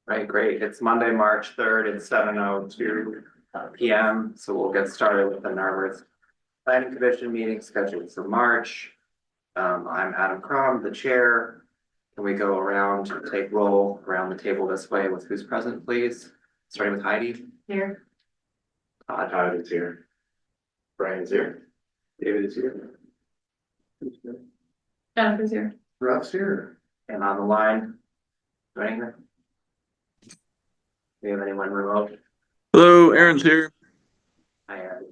Right, great. It's Monday, March 3rd at 7:02 PM. So we'll get started with the Narberth Planning Commission meeting scheduled for March. I'm Adam Crum, the chair. Can we go around, take roll around the table this way with who's present, please? Starting with Heidi. Here. Todd is here. Brian's here. David is here. Jennifer's here. Ruff's here. And on the line, joining her. Do you have anyone remote? Hello, Aaron's here. Hi, Aaron.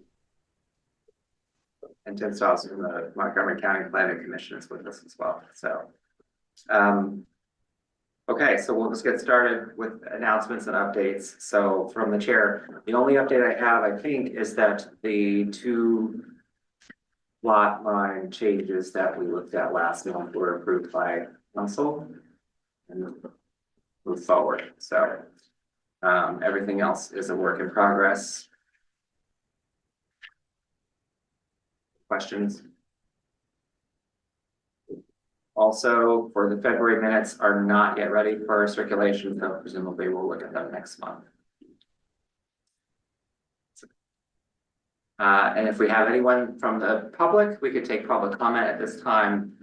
And Tim Stoss from the Montgomery County Planning Commission is with us as well, so. Okay, so we'll just get started with announcements and updates. So from the chair, the only update I have, I think, is that the two lot line changes that we looked at last month were approved by council and move forward, so. Everything else is a work in progress. Questions? Also, for the February minutes are not yet ready for circulation, so presumably we'll look at them next month. And if we have anyone from the public, we could take public comment at this time.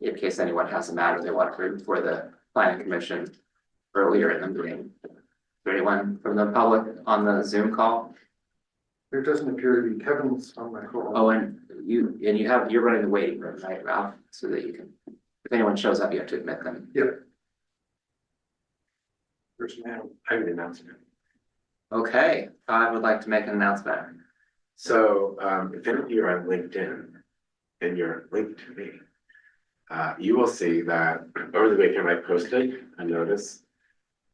In case anyone has a matter they want to bring before the Planning Commission earlier in the meeting. Is there anyone from the public on the Zoom call? There doesn't appear to be. Kevin's on my call. Oh, and you're running the waiting room, right, Ralph? So that you can, if anyone shows up, you have to admit them. Yep. There's now. I have an announcement. Okay, I would like to make an announcement. So if any of you are on LinkedIn and you're linked to me, you will see that over the weekend I posted a notice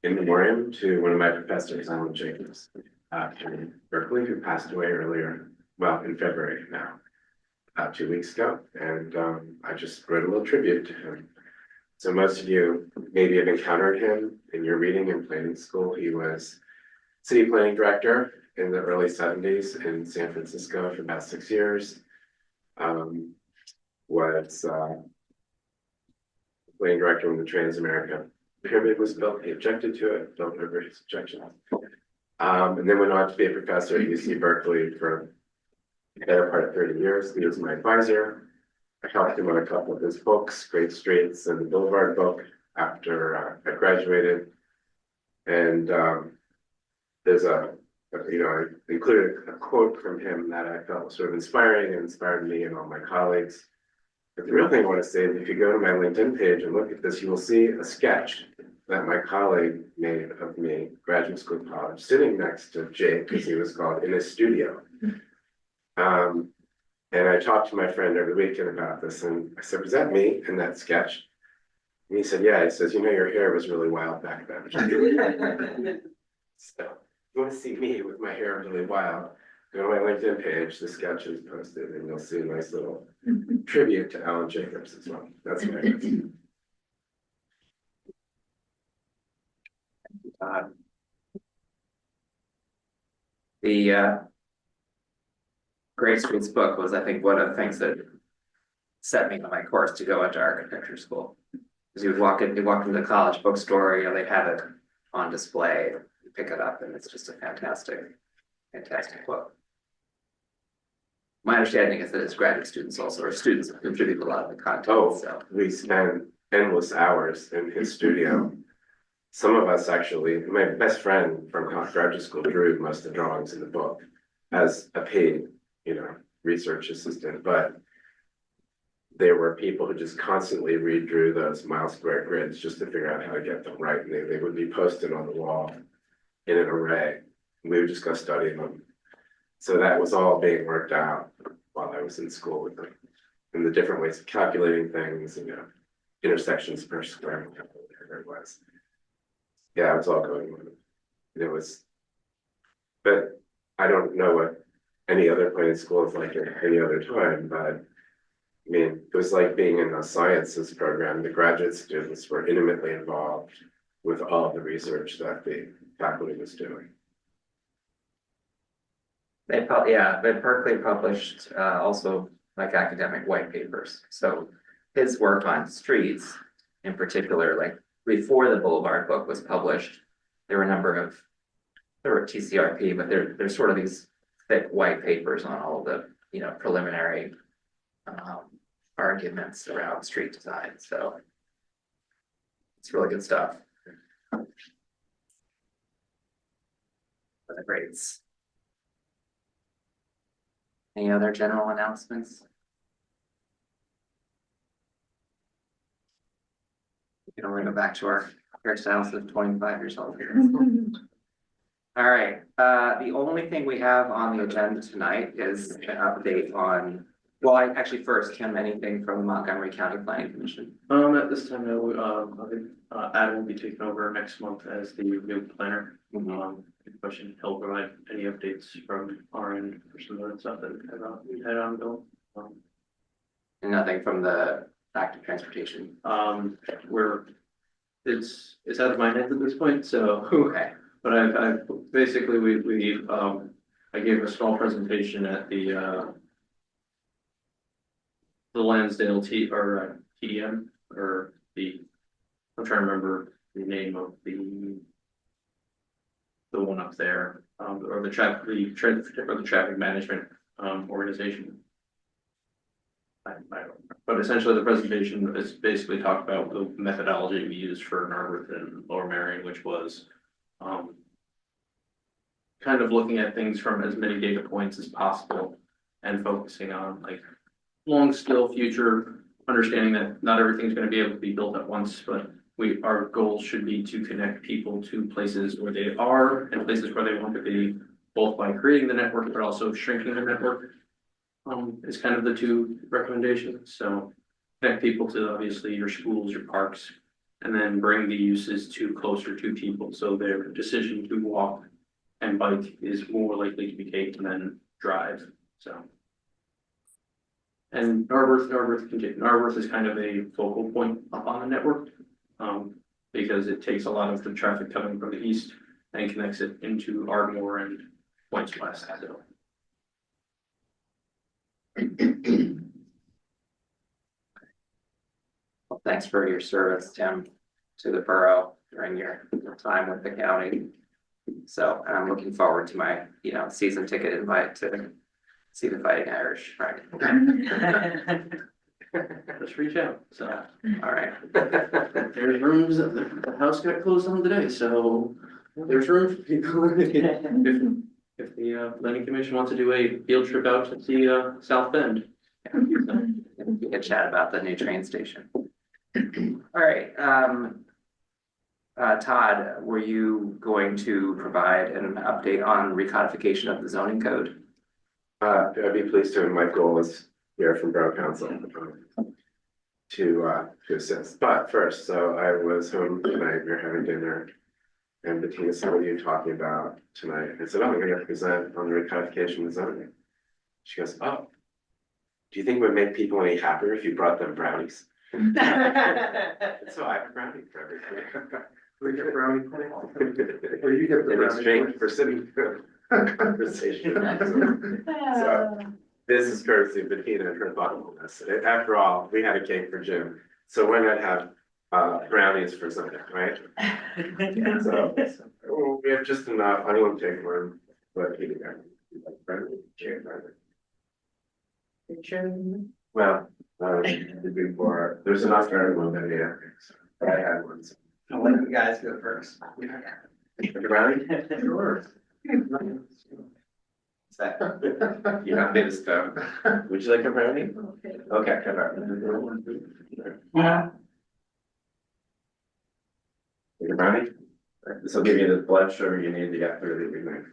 in memoriam to one of my professors, Alan Jacobs, in Berkeley, who passed away earlier, well, in February now, 2 weeks ago. And I just wrote a little tribute to him. So most of you maybe have encountered him in your reading and planning school. He was city planning director in the early 70s in San Francisco for about 6 years. Was planning director when the Trans-America Pyramid was built. He objected to it, built over his objections. And then went on to be a professor at UC Berkeley for the better part of 30 years. He was my advisor. I helped him on a couple of his books, Great Streets and the Boulevard book, after I graduated. And there's I included a quote from him that I felt was sort of inspiring and inspired me and all my colleagues. But the real thing I want to say is if you go to my LinkedIn page and look at this, you will see a sketch that my colleague made of me, graduate school college, sitting next to Jake, because he was called, in his studio. And I talked to my friend over the weekend about this, and I said, was that me in that sketch? And he said, yeah. He says, you know, your hair was really wild back then. So, if you want to see me with my hair really wild, go to my LinkedIn page, the sketch is posted, and you'll see a nice little tribute to Alan Jacobs as well. That's my The Great Streets book was, I think, one of the things that set me on my course to go into architecture school. Because you walk into the college bookstore, they have it on display, you pick it up, and it's just a fantastic book. My understanding is that it's graduate students also, or students who contribute a lot of the content. Oh, so we spent endless hours in his studio. Some of us actually, my best friend from graduate school drew most of the drawings in the book as a paid, research assistant, but there were people who just constantly redrew those mile square grids just to figure out how to get them right. And they would be posted on the wall in an array. And we would just go study them. So that was all being worked out while I was in school with them, and the different ways of calculating things, intersections per square meter, whatever it was. Yeah, it was all going on. It was, but I don't know what any other planning school is like at any other time, but I mean, it was like being in a sciences program. The graduate students were intimately involved with all of the research that the faculty was doing. Berkeley published also like academic white papers. So his work on streets in particular, like before the Boulevard book was published, there were a number of, there were TCRP, but there's sort of these thick white papers on all of the, you know, preliminary arguments around street design, so it's really good stuff. For the grades. Any other general announcements? We can only go back to our hairstyles of 25 years old here. All right, the only thing we have on the agenda tonight is an update on, well, actually first, Tim, anything from the Montgomery County Planning Commission? At this time, no, Adam will be taking over next month as the new planner. Good question, he'll provide any updates from our end for some of the stuff that we had ongoing. And nothing from the active transportation? It's out of my hands at this point, so. Okay, But I basically, I gave a small presentation at the Lansdale TDM, or I'm trying to remember the name of the one up there, or the traffic management, organization. I don't know. But essentially the presentation is basically talked about the methodology we used for Narberth and Lower Marion, which was, kind of looking at things from as many data points as possible and focusing on like long scale future, understanding that not everything's going to be able to be built at once, but our goal should be to connect people to places where they are and places where they want to be, both by creating the network, but also shrinking the network. Is kind of the two recommendations. So connect people to obviously your schools, your parks, and then bring the uses to closer to people. So their decision to walk and bike is more likely to be taken than drive. So. And Narberth is kind of a focal point up on the network. Because it takes a lot of the traffic coming from the east and connects it into Ardmore and points west. So. well, thanks for your service, Tim, to the borough during your time with the county. So, and I'm looking forward to my, you know, season ticket invite to see the Fighting Irish, right? Just reach out. So All right. there's rooms. The house got closed on today, so there's room for people. If the planning commission wants to do a field trip out to see South Bend. We can chat about the new train station. All right, Todd, were you going to provide an update on recodification of the zoning code? I'd be pleased to, and my goal is here from Borough Council to assist. But first, so I was home tonight, we were having dinner, and Bettina said, what are you talking about tonight? I said, oh, I'm gonna present on the recodification of zoning. She goes, oh, do you think it would make people any happier if you brought them brownies? So I have a brownie for everybody. We get brownie point, or you get the In brownie exchange point. for sitting through conversation. So this is courtesy of Bettina and her thoughtfulness. After all, we had a cake for Jim, so why not have brownies for something, right? So we have just enough. I don't want to take one, but eating well, before there's enough for everyone that I had one. So. I'll let you guys go first. Brownie? Sure. You have me to stone. Would you like a brownie? Okay, come on. Take a brownie? This will give you the blood sugar you need to get through the evening.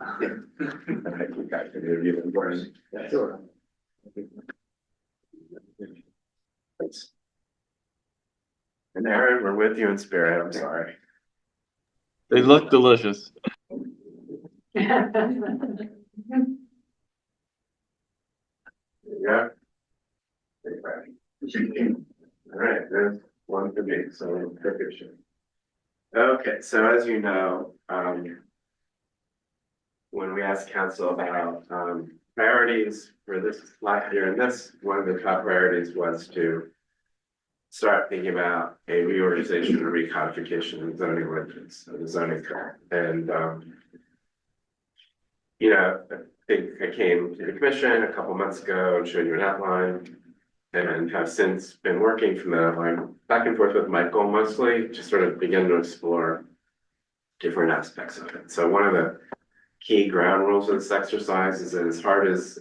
I think you guys can review them for us. Sure. Thanks. And Aaron, we're with you in spirit, I'm sorry. They look delicious. There you go. Take a brownie. All right, there's one for me, so perfect. Okay, so as you know, when we asked council about priorities for this last year, and this, one of the top priorities was to start thinking about a reorganization and recodification of zoning ordinance, of the zoning code. And, you know, I think I came to the commission a couple months ago and showed you an outline. And have since been working from that outline back and forth with Michael mostly to sort of begin to explore different aspects of it. So one of the key ground rules of this exercise is that as hard as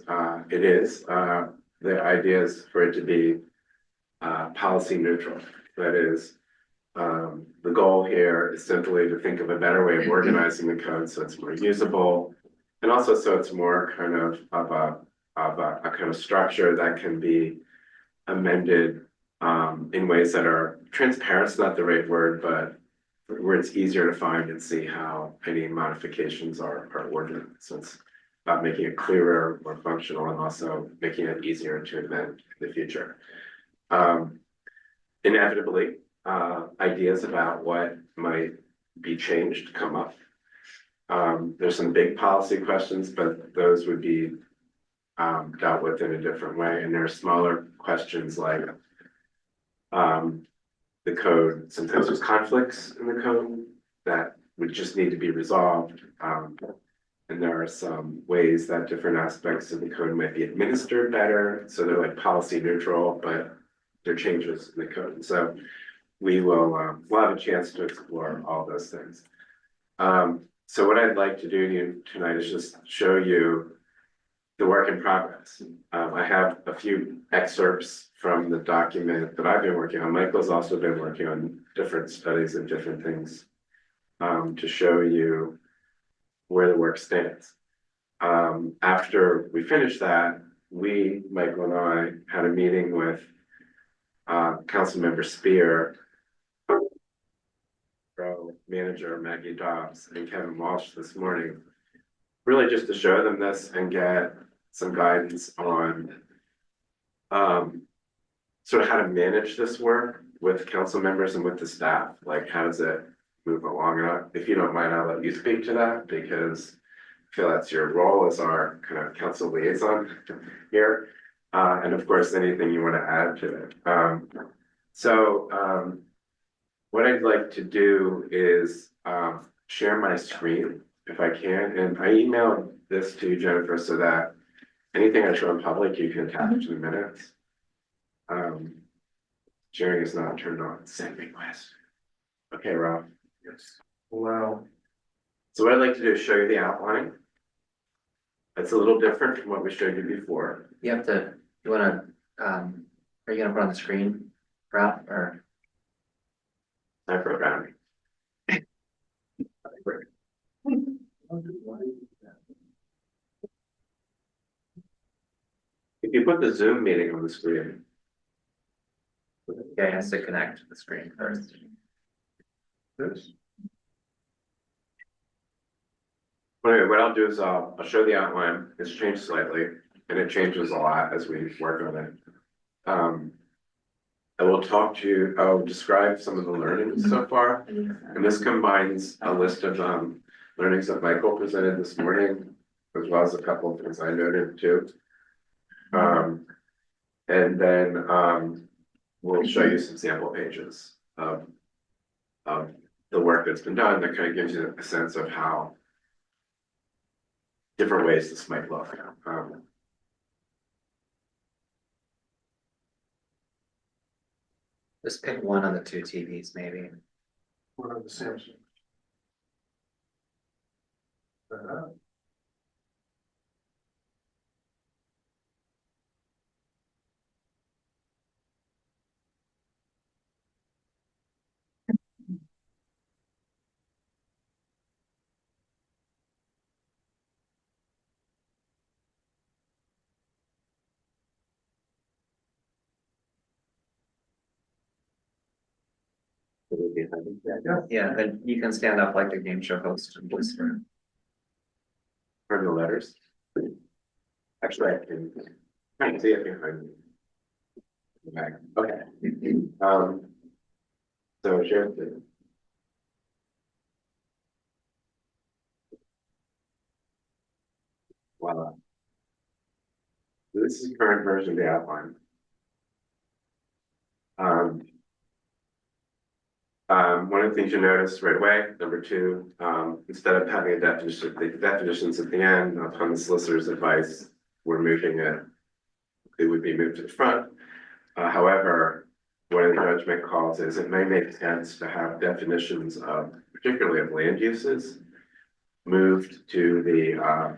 it is, the idea is for it to be policy neutral. That is, the goal here is simply to think of a better way of organizing the code so it's more usable, and also so it's more kind of a kind of structure that can be amended in ways that are transparent. It's not the right word, but where it's easier to find and see how any modifications are ordered. So it's about making it clearer, more functional, and also making it easier to amend in the future. Inevitably, ideas about what might be changed come up. There's some big policy questions, but those would be dealt with in a different way. And there are smaller questions like the code, sometimes there's conflicts in the code that would just need to be resolved. And there are some ways that different aspects of the code might be administered better. So they're like policy neutral, but they're changes in the code. And so we will, we'll have a chance to explore all those things. So what I'd like to do tonight is just show you the work in progress. I have a few excerpts from the document that I've been working on. Michael's also been working on different studies and different things to show you where the work stands. After we finished that, Michael and I, had a meeting with Councilmember Spear, Manager Maggie Dobbs, and Kevin Walsh this morning, really just to show them this and get some guidance on sort of how to manage this work with council members and with the staff. Like, how does it move along? And if you don't mind, I'll let you speak to that, because I feel that's your role as our kind of council liaison here. And of course, anything you want to add to it. What I'd like to do is share my screen if I can. And I emailed this to you, Jennifer, so that anything I show in public, you can attach to the minutes. Sharing is not turned on. Send request. Okay, Rob. Yes. Wow. So what I'd like to do is show you the outline. It's a little different from what we showed you before. You have to, you wanna, are you gonna put on the screen, Rob, or? I'm programming. If you put the Zoom meeting on the screen. Yeah, it has to connect to the screen first. This. Anyway, what I'll do is I'll show the outline. It's changed slightly, and it changes a lot as we work on it. I will I'll describe some of the learnings so far, and this combines a list of learnings that Michael presented this morning, as well as a couple of things I noted too. And then we'll show you some sample pages of the work that's been done that kind of gives you a sense of how different ways this might look. Just pick one of the two TVs, maybe. One of the Samsung. Yeah, and you can stand up like the game show host and whisper. From the letters. Actually, I can see it behind me. Okay. So share the. Voila. This is the current version of the outline. of the things you notice right away, number two, instead of having a definition, the definitions at the end, upon the solicitor's advice, we're moving it. It would be moved to the front. However, one of the judgment calls is it may make sense to have definitions of, particularly of land uses, moved to the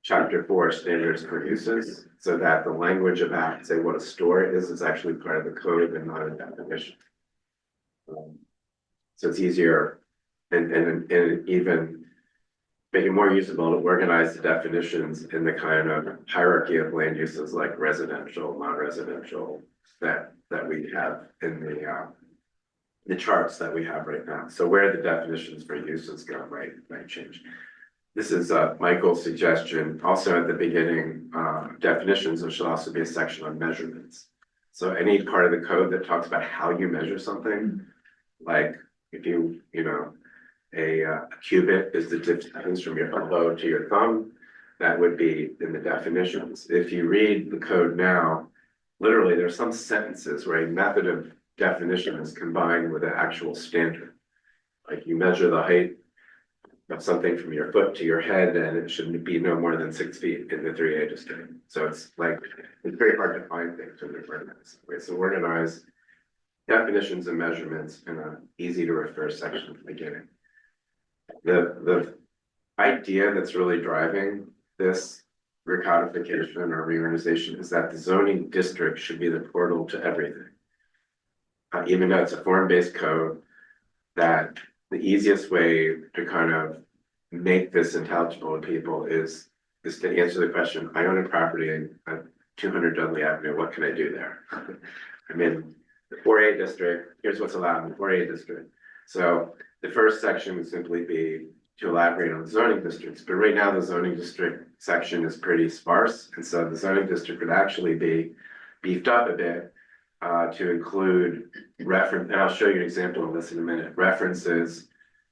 chapter 4 standards for uses, so that the language about, say, what a store is actually part of the code and not a definition. So it's easier and even make it more usable to organize the definitions in the kind of hierarchy of land uses like residential, non-residential that we have in the charts that we have right now. So where the definitions for uses go might change. This is Michael's suggestion. Also at the beginning, definitions, there should also be a section on measurements. So any part of the code that talks about how you measure something, like if a cubit is the distance from your elbow to your thumb, that would be in the definitions. If you read the code now, literally there's some sentences where a method of definition is combined with an actual standard. Like you measure the height of something from your foot to your head, and it shouldn't be no more than 6 feet in the 3A district. So it's very hard to find things when they're organized. So organize definitions and measurements in an easy to refer section at the beginning. The idea that's really driving this recodification or reorganization is that the zoning district should be the portal to everything. Even though it's a form-based code, that the easiest way to kind of make this intelligible to people is to answer the question, I own a property at 200 Dudley Avenue, what can I do there? I'm in the 4A district, here's what's allowed in the 4A district. So the first section would simply be to elaborate on the zoning districts, but right now the zoning district section is pretty sparse, and so the zoning district would actually be beefed up a bit to include reference, and I'll show you an example of this in a minute, references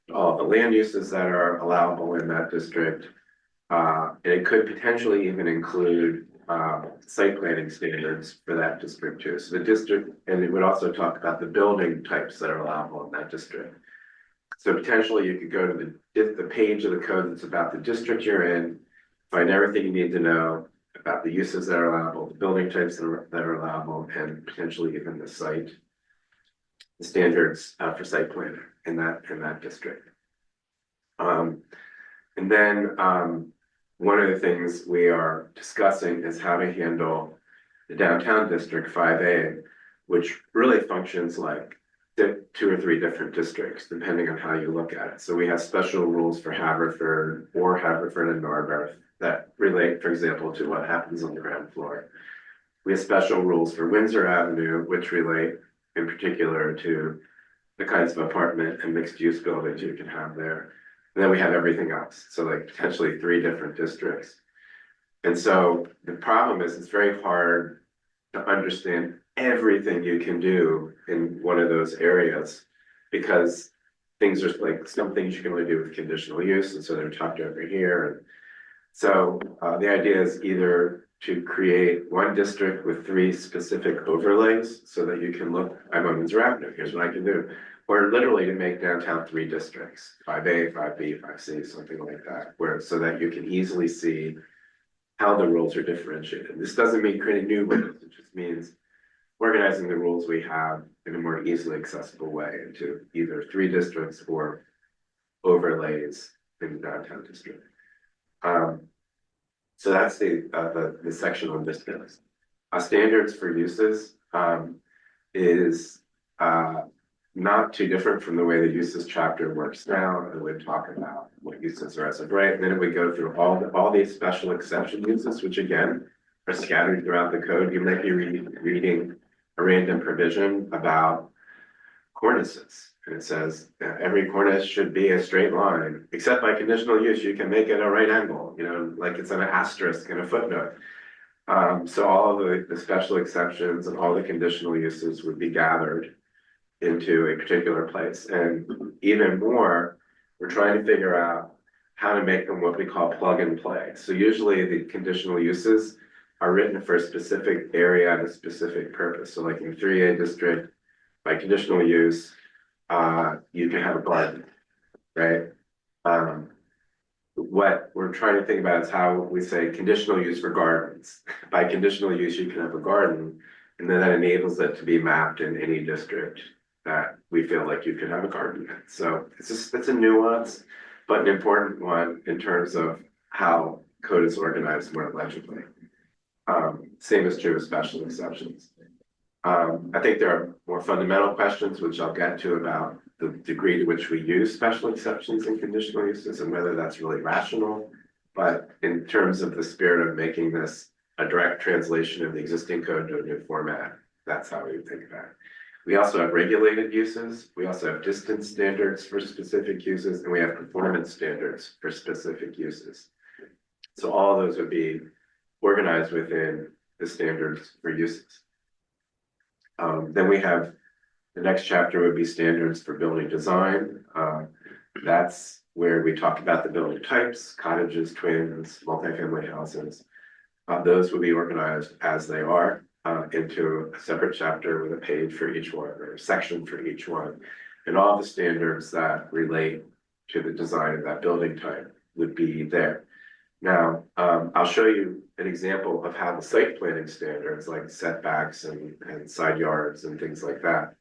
to all the land uses that are allowable in that district. And it could potentially even include site planning standards for that district too. So the district, and it would also talk about the building types that are allowable in that district. So potentially you could go to the page of the code that's about the district you're in, find everything you need to know about the uses that are allowable, the building types that are allowable, and potentially even the standards for site planning in that district. And then one of the things we are discussing is how to handle the downtown district 5A, which really functions like 2 or 3 different districts, depending on how you look at it. So we have special rules for Haverford or Haverford and Narberth that relate, for example, to what happens on the ground floor. We have special rules for Windsor Avenue, which relate in particular to the kinds of apartment and mixed use buildings you can have there. And then we have everything else. So like potentially 3 different districts. And so the problem is it's very hard to understand everything you can do in one of those areas, because things are like some things you can only do with conditional use, and so they're tucked over here. And so the idea is either to create one district with 3 specific overlays so that you can look, I'm on Windsor Avenue, here's what I can do. Or literally to make downtown 3 districts, 5A, 5B, 5C, something like that, where so that you can easily see how the rules are differentiated. This doesn't mean creating new rules, it just means organizing the rules we have in a more easily accessible way into either 3 districts or overlays in the downtown district. So that's the section on distance. Standards for uses is not too different from the way the uses chapter works now. It would talk about what uses are as of right, and then it would go through all these special exception uses, which again are scattered throughout the code. You might be reading a random provision about cornices, and it says every cornice should be a straight line, except by conditional use you can make it a right angle, like it's an asterisk and a footnote. So all of the special exceptions and all the conditional uses would be gathered into a particular place. And even more, we're trying to figure out how to make them what we call plug and play. So usually the conditional uses are written for a specific area and a specific purpose. So like in 3A district, by conditional use, you can have a garden, right? What we're trying to think about is how we say conditional use for gardens. By conditional use, you can have a garden, and then that enables it to be mapped in any district that we feel like you could have a garden in. So it's a nuance, but an important one in terms of how code is organized more legibly. Same is true with special exceptions. I think there are more fundamental questions, which I'll get to, about the degree to which we use special exceptions and conditional uses and whether that's really rational. But in terms of the spirit of making this a direct translation of the existing code to a new format, that's how we would think about it. We also have regulated uses. We also have distance standards for specific uses, and we have performance standards for specific uses. So all those would be organized within the standards for uses. Then we have the next chapter would be standards for building design. That's where we talk about the building types, cottages, twins, multifamily houses. Those will be organized as they are into a separate chapter with a page for each one or a section for each one. And all the standards that relate to the design of that building type would be there. Now, I'll show you an example of how the site planning standards like setbacks and side yards and things like that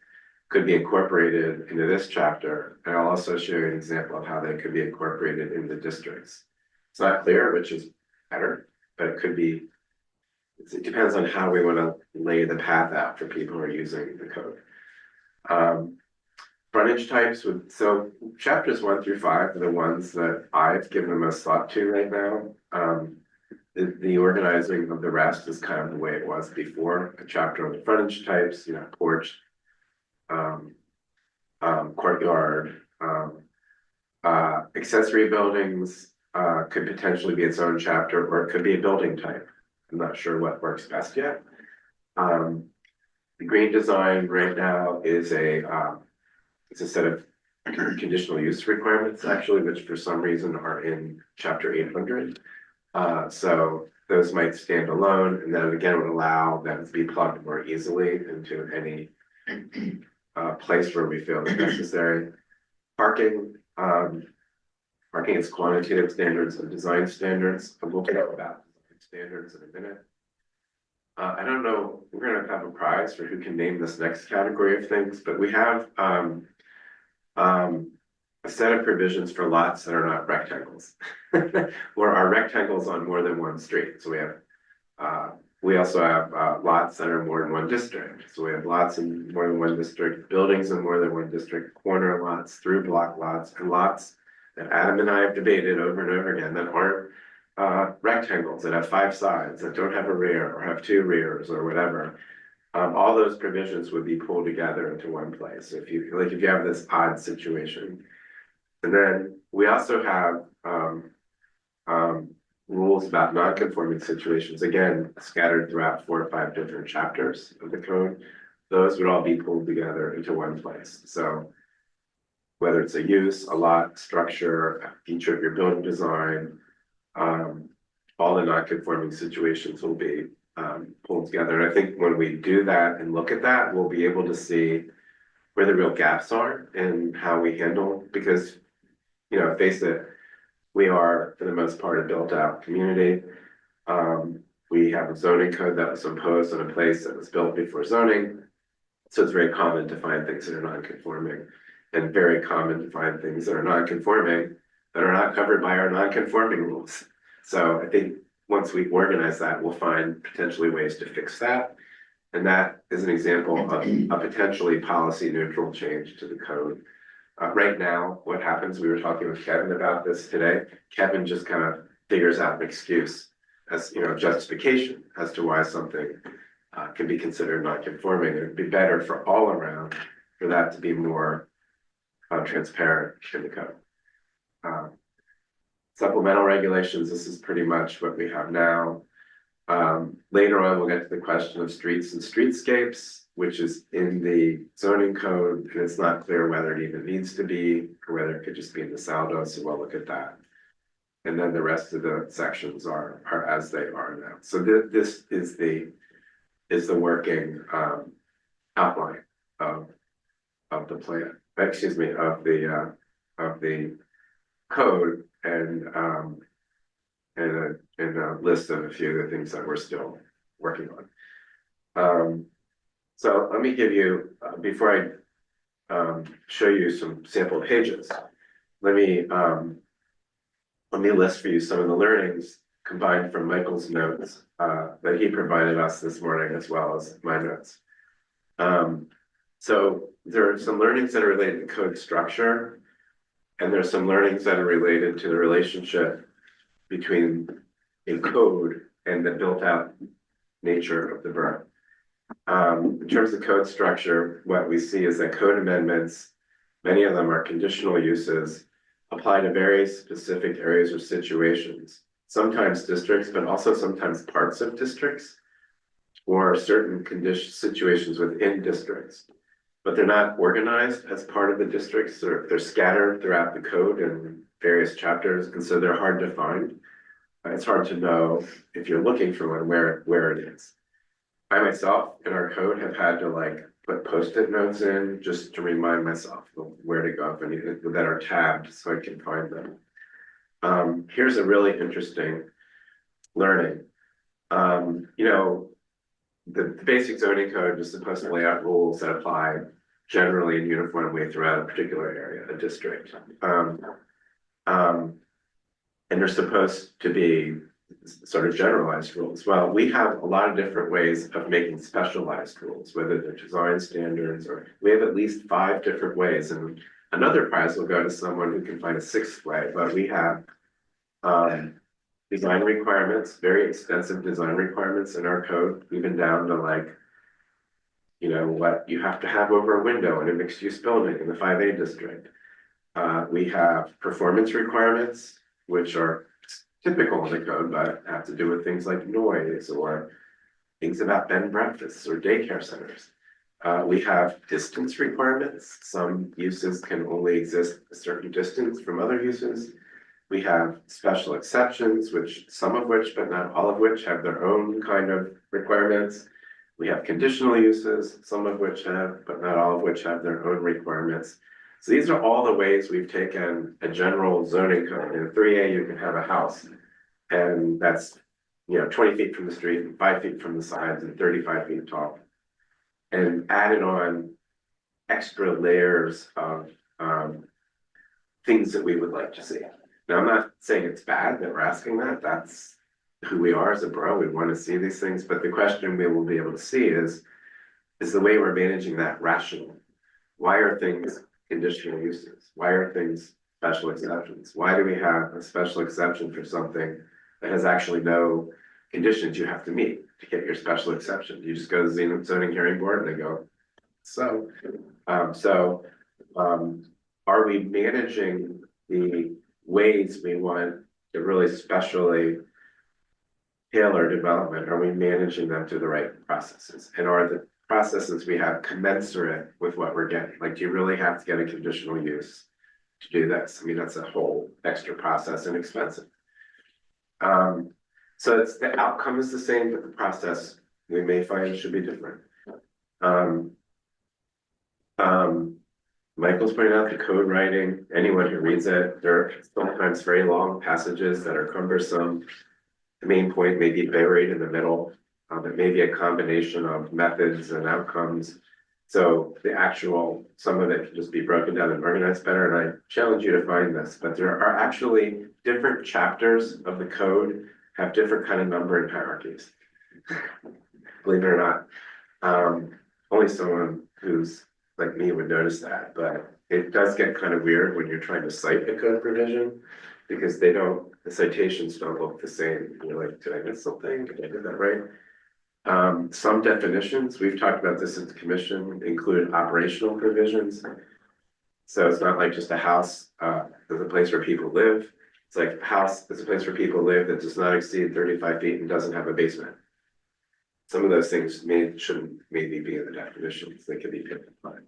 could be incorporated into this chapter. And I'll also show you an example of how they could be incorporated in the districts. It's not clear which is better, but it could be, it depends on how we want to lay the path out for people who are using the code. Frontage types would, so chapters 1 through 5 are the ones that I've given the most thought to right now. The organizing of the rest is kind of the way it was before. A chapter on the frontage types, porch, courtyard, accessory buildings could potentially be its own chapter, or it could be a building type. I'm not sure what works best yet. The green design right now is it's a set of conditional use requirements, actually, which for some reason are in chapter 800. So those might stand alone, and then again would allow them to be plugged more easily into any place where we feel it's necessary. Parking is quantitative standards and design standards. And we'll talk about standards in a minute. I don't know, we're gonna have a prize for who can name this next category of things, but we have a set of provisions for lots that are not rectangles or are rectangles on more than one street. So we also have lots that are more than one district. So we have lots in more than one district, buildings in more than one district, corner lots, through block lots, and lots that Adam and I have debated over and over again that aren't rectangles, that have 5 sides, that don't have a rear or have 2 rears or whatever. All those provisions would be pulled together into one place if you have this odd situation. And then we also have rules about non-conforming situations, again, scattered throughout 4 or 5 different chapters of the code. Those would all be pulled together into one place. So whether it's a use, a lot, structure, a feature of your building design, all the non-conforming situations will be pulled together. And I think when we do that and look at that, we'll be able to see where the real gaps are and how we handle, because, face it, we are, for the most part, a built out community. We have a zoning code that was imposed on a place that was built before zoning. So it's very common to find things that are non-conforming, and very common to find things that are non-conforming that are not covered by our non-conforming rules. So I think once we organize that, we'll find potentially ways to fix that. And that is an example of a potentially policy neutral change to the code. Right now, what happens, we were talking with Kevin about this today. Kevin just kind of figures out an excuse as, justification as to why something can be considered non-conforming. It would be better for all around for that to be more transparent in the code. Supplemental regulations, this is pretty much what we have now. Later on, we'll get to the question of streets and streetscapes, which is in the zoning code, and it's not clear whether it even needs to be, or whether it could just be in the saldo, so we'll look at that. And then the rest of the sections are as they are now. So this is the working outline of of the plan, excuse me, of the code and a list of a few of the things that we're still working on. So let me give you, before I show you some sample pages, let me list for you some of the learnings combined from Michael's notes that he provided us this morning, as well as my notes. So there are some learnings that are related to code structure, and there's some learnings that are related to the relationship between a code and the built-out nature of the verb. In terms of code structure, what we see is that code amendments, many of them are conditional uses, apply to very specific areas or situations, sometimes districts, but also sometimes parts of districts, or certain situations within districts. But they're not organized as part of the districts, they're scattered throughout the code in various chapters, and so they're hard to find. It's hard to know if you're looking for one where it is. I myself in our code have had to like put post-it notes in just to remind myself of where to go that are tabbed so I can find them. Here's a really interesting learning. You know, the basic zoning code is supposed to lay out rules that apply generally in uniform way throughout a particular area, a district. And they're supposed to be sort of generalized rules. Well, we have a lot of different ways of making specialized rules, whether they're design standards, or we have at least 5 different ways. And another prize will go to someone who can find a 6th way, but we have design requirements, very extensive design requirements in our code, even down to like, you know, what you have to have over a window in a mixed use building in the 5A district. We have performance requirements, which are typical in the code, but have to do with things like noise or things about bed and breakfasts or daycare centers. We have distance requirements. Some uses can only exist a certain distance from other uses. We have special exceptions, some of which, but not all of which, have their own kind of requirements. We have conditional uses, some of which have, but not all of which have their own requirements. So these are all the ways we've taken a general zoning code. In 3A, you can have a house, and that's, you know, 20 feet from the street and 5 feet from the sides and 35 feet tall, and added on extra layers of things that we would like to see. Now, I'm not saying it's bad that we're asking that. That's who we are as a borough. We want to see these things, but the question we will be able to see is the way we're managing that rational? Why are things conditional uses? Why are things special exceptions? Why do we have a special exception for something that has actually no conditions you have to meet to get your special exception? You just go to the zoning hearing board and they go, so, are we managing the ways we want to really specially tailor development? Are we managing them through the right processes? And are the processes we have commensurate with what we're getting? Like, do you really have to get a conditional use to do this? I mean, that's a whole extra process and expensive. So it's the outcome is the same, but the process we may find should be different. Michael's pointed out the code writing. Anyone who reads it, there are sometimes very long passages that are cumbersome. The main point may be buried in the middle. It may be a combination of methods and outcomes. So some of it can just be broken down and organized better. And I challenge you to find this, but there are actually different chapters of the code have different kind of numbering hierarchies. Believe it or not, only someone who's like me would notice that, but it does get kind of weird when you're trying to cite a code provision, because the citations don't look the same. You're like, did I miss something? Did I do that right? Some definitions, we've talked about this at the commission, include operational provisions. So it's not like just a house is a place where people live. It's like a house is a place where people live that does not exceed 35 feet and doesn't have a basement. Some of those things shouldn't maybe be in the definitions. They could be picked apart.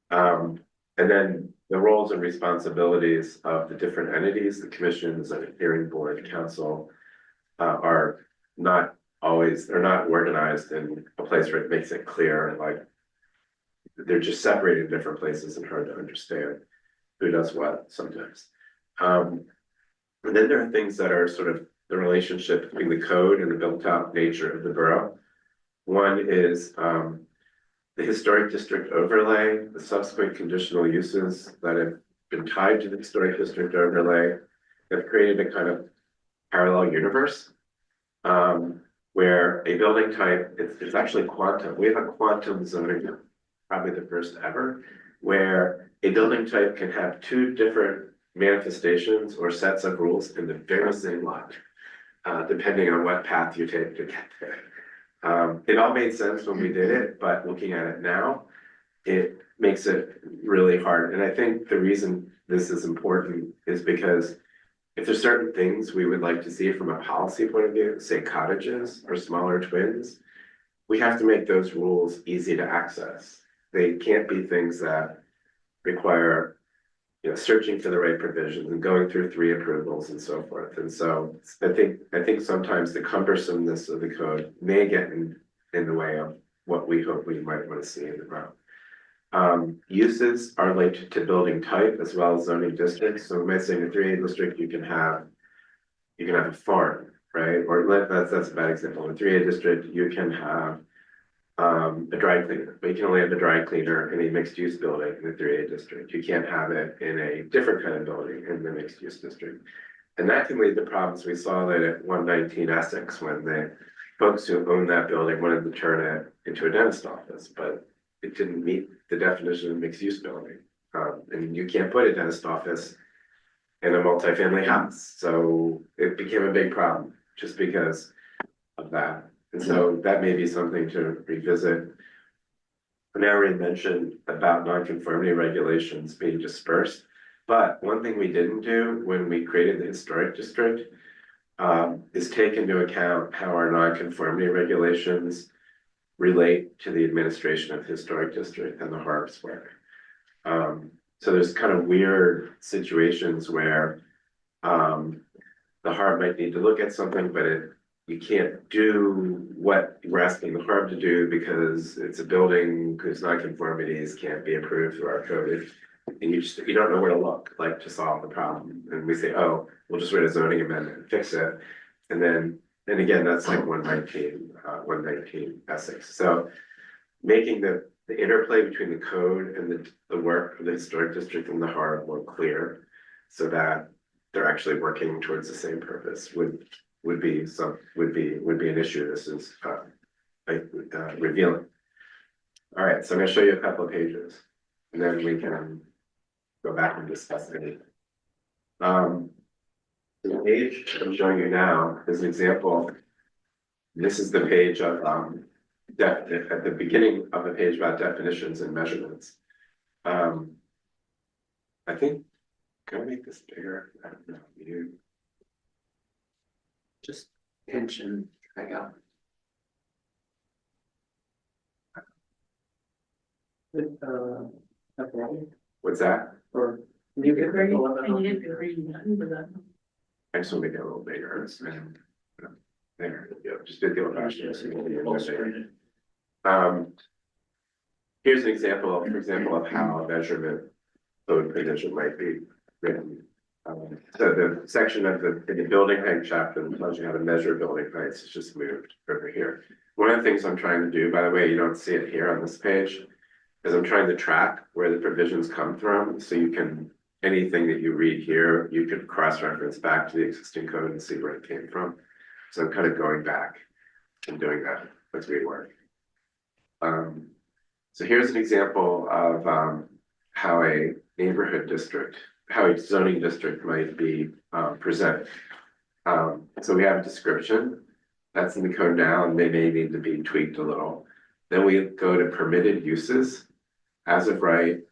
And then the roles and responsibilities of the different entities, the commissions, the hearing board, council, are they're not organized in a place where it makes it clear, like they're just separated in different places and hard to understand who does what sometimes. And then there are things that are sort of the relationship between the code and the built-out nature of the borough. One is the historic district overlay, the subsequent conditional uses that have been tied to the historic district overlay have created a kind of parallel universe where a building type, it's actually quantum. We have a quantum zoning, probably the first ever, where a building type can have two different manifestations or sets of rules in the very same lot, depending on what path you take to get there. It all made sense when we did it, but looking at it now, it makes it really hard. And I think the reason this is important is because if there's certain things we would like to see from a policy point of view, say cottages or smaller twins, we have to make those rules easy to access. They can't be things that require, searching for the right provisions and going through 3 approvals and so forth. And so I think sometimes the cumbersomeness of the code may get in the way of what we hope we might want to see in the borough. Uses are linked to building type as well as zoning districts. So we might say in a 3A district, you can have a farm, right? Or that's a bad example. In a 3A district, you can have a dry cleaner, but you can only have a dry cleaner in a mixed use building in the 3A district. You can't have it in a different kind of building in the mixed use district. And that can lead to problems. We saw that at 119 Essex when the folks who owned that building wanted to turn it into a dentist office, but it didn't meet the definition of mixed use building. And you can't put a dentist office in a multifamily house. So it became a big problem just because of that. And so that may be something to revisit. I already mentioned about nonconformity regulations being dispersed, but one thing we didn't do when we created the historic district is take into account how our nonconformity regulations relate to the administration of the historic district and the harbs work. So there's kind of weird situations where the harb might need to look at something, but you can't do what we're asking the harb to do because it's a building whose nonconformities can't be approved through our code. And you don't know where to look, like, to solve the problem. And we say, oh, we'll just write a zoning amendment and fix it. And then again, that's like 119 Essex. So making the interplay between the code and the work of the historic district and the harb more clear so that they're actually working towards the same purpose would be an issue. This is revealing. All right, so I'm going to show you a couple of pages, and then we can go back and discuss it. The page I'm showing you now is an example. This is the page of at the beginning of the page about definitions and measurements. I think, can I make this bigger? I don't know. You. Just pinch and drag out. What's that? Or you get ready? I just want to make it a little bigger. There, just do the old fashioned. Here's an example, for example, of how a measurement code provision might be written. So the section of in the building height chapter that tells you how to measure building heights is just moved over here. One of the things I'm trying to do, by the way, you don't see it here on this page, is I'm trying to track where the provisions come from. So you can, anything that you read here, you could cross-reference back to the existing code and see where it came from. So I'm kind of going back and doing that as we work. So here's an example of how a neighborhood district, how a zoning district might be presented. So we have a description that's in the code now, and they may need to be tweaked a little. Then we go to permitted uses, as of right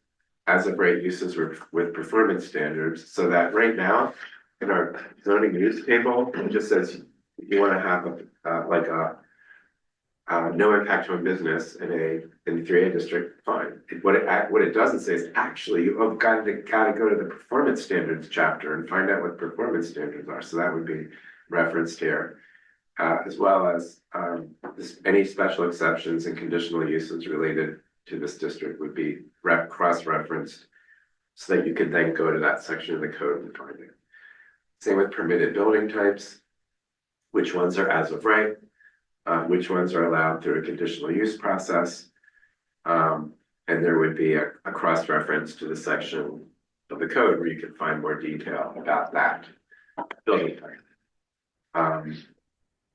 uses with performance standards, so that right now in our zoning use table, it just says you want to have no impact on business in the 3A district, fine. What it doesn't say is actually you've got to go to the performance standards chapter and find out what performance standards are. So that would be referenced here, as well as any special exceptions and conditional uses related to this district would be cross-referenced so that you could then go to that section of the code and find it. Same with permitted building types, which ones are as of right, which ones are allowed through a conditional use process. And there would be a cross-reference to the section of the code where you can find more detail about that building type.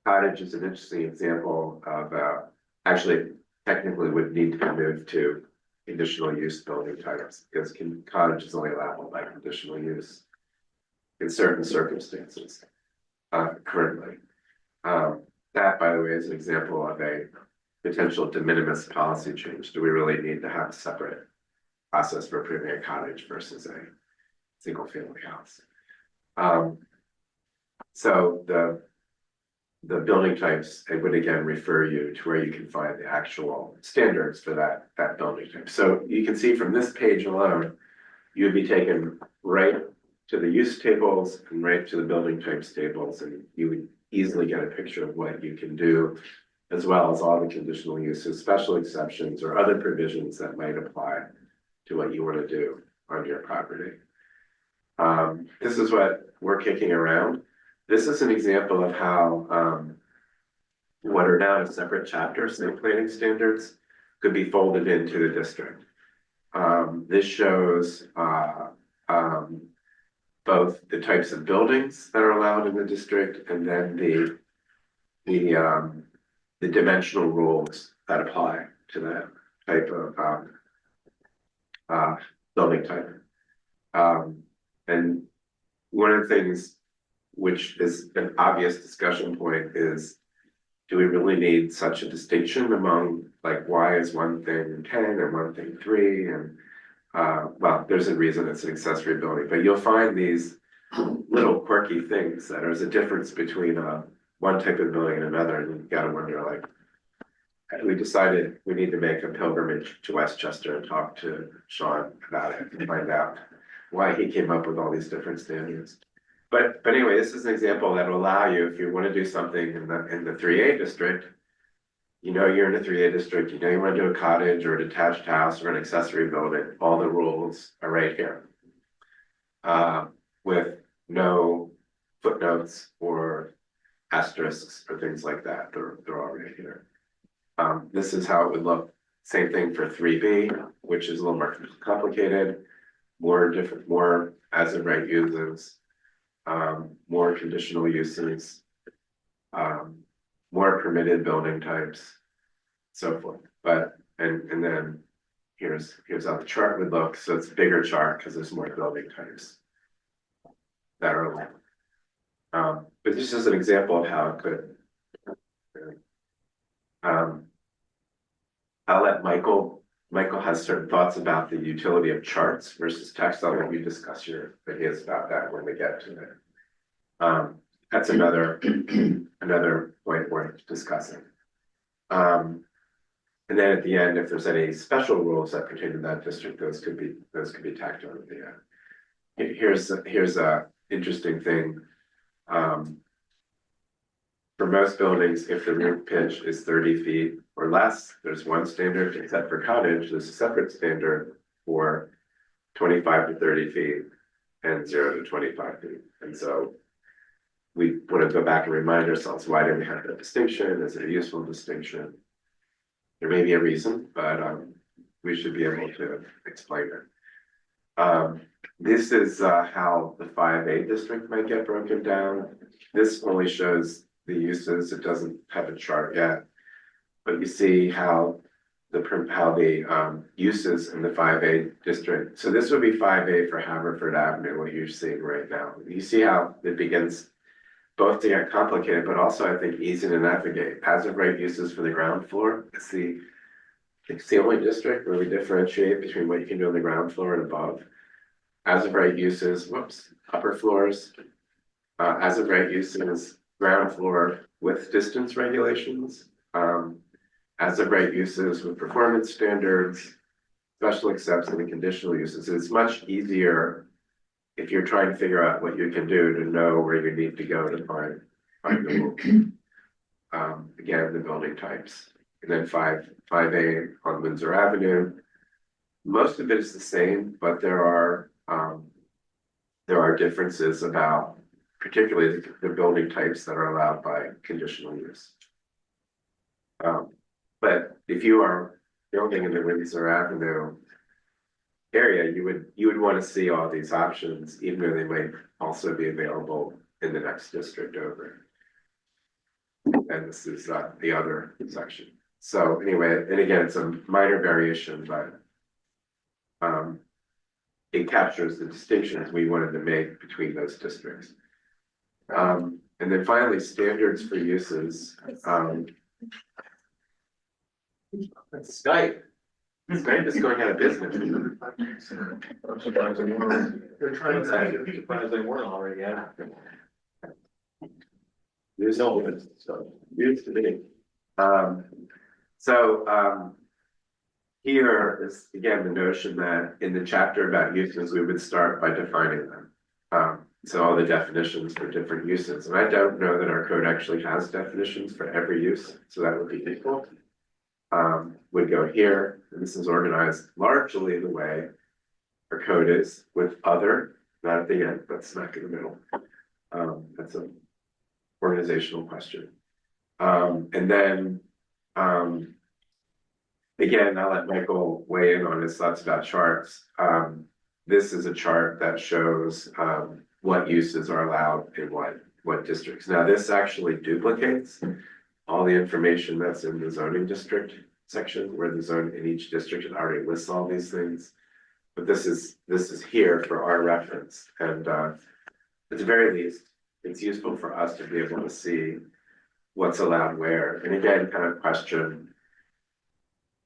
Cottage is an interesting example of, actually technically would need to be moved to conditional use building types because cottage is only allowable by conditional use in certain circumstances, currently. That, by the way, is an example of a potential de minimis policy change. Do we really need to have a separate process for approving a cottage versus a single family house? So the building types, it would again refer you to where you can find the actual standards for that building type. So you can see from this page alone, you would be taken right to the use tables and right to the building types tables, and you would easily get a picture of what you can do, as well as all the conditional uses, special exceptions, or other provisions that might apply to what you want to do on your property. This is what we're kicking around. This is an example of how what are now separate chapters, state planning standards, could be folded into the district. This shows both the types of buildings that are allowed in the district and then the dimensional rules that apply to that type of building type. And one of the things which is an obvious discussion point is, do we really need such a distinction among, like, why is one thing 10 and one thing 3? And well, there's a reason it's an accessory building, but you'll find these little quirky things that there's a difference between one type of building and another, and you gotta wonder, like, we decided we need to make a pilgrimage to Westchester and talk to Sean about it and find out why he came up with all these different standards. But anyway, this is an example that will allow you, if you want to do something in the 3A district, you know you're in a 3A district, you know you want to do a cottage or a detached house or an accessory building, all the rules are right here. With no footnotes or asterisks or things like that, they're all right here. This is how it would look. Same thing for 3B, which is a little more complicated, more as of right uses, more conditional uses, more permitted building types, so forth. But and then here's how the chart would look. So it's a bigger chart because there's more building types that are allowed. But this is an example of how it could. I'll let Michael has certain thoughts about the utility of charts versus text. I'll let you discuss your ideas about that when we get to it. That's another point worth discussing. And then at the end, if there's any special rules that pertain to that district, those could be tacked on at the end. Here's a interesting thing. For most buildings, if the roof pitch is 30 feet or less, there's one standard, except for cottage, there's a separate standard for 25 to 30 feet and 0 to 25 feet. And so we want to go back and remind ourselves, why do we have that distinction? Is it a useful distinction? There may be a reason, but we should be able to explain it. This is how the 5A district might get broken down. This only shows the uses. It doesn't have a chart yet, but you see how the uses in the 5A district. So this would be 5A for Haverford Avenue, what you're seeing right now. You see how it begins both to get complicated, but also I think easy to navigate. As of right uses for the ground floor. It's the only district where we differentiate between what you can do on the ground floor and above. As of right uses, upper floors. As of right uses, ground floor with distance regulations. As of right uses with performance standards, special exceptions and conditional uses. It's much easier if you're trying to figure out what you can do to know where you need to go to find the rule. Again, the building types. and then five A on Windsor Avenue. Most of it is the same, but there are differences about particularly the building types that are allowed by conditional use. But if you are building in the Windsor Avenue area, you would want to see all these options, even though they might also be available in the next district over. And this is the other section. So anyway, and again, it's a minor variation, but it captures the distinctions we wanted to make between those districts. And then finally, standards for uses. That's Skype. Skype is going out of business. I'm surprised they weren't. They're trying to. I'm surprised they weren't already, yeah. Used to be. Here is again the notion that in the chapter about uses, we would start by defining them. So all the definitions for different uses, and I don't know that our code actually has definitions for every use, so that would be equal. Would go here, and this is organized largely the way our code is with other, not at the end, but smack in the middle. That's an organizational question. And then, again, I'll let Michael weigh in on his thoughts about charts. This is a chart that shows what uses are allowed in what districts. Now, this actually duplicates all the information that's in the zoning district section, where the zone in each district it already lists all these things. But this is here for our reference, and at the very least, it's useful for us to be able to see what's allowed where. And again, kind of question: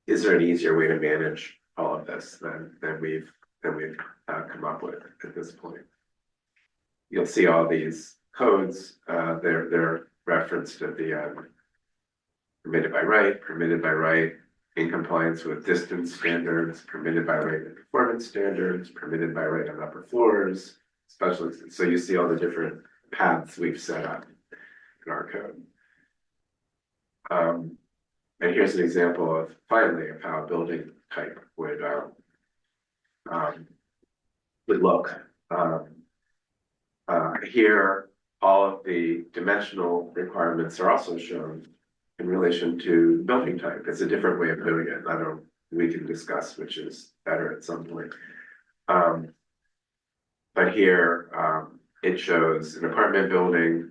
is there an easier way to manage all of this than we've come up with at this point? You'll see all these codes. They're referenced at the permitted by right, in compliance with distance standards, permitted by right and performance standards, permitted by right on upper floors, especially. So you see all the different paths we've set up in our code. And here's an example of finally of how a building type would look. Here, all of the dimensional requirements are also shown in relation to building type. It's a different way of doing it. We can discuss which is better at some point. But here, it shows an apartment building,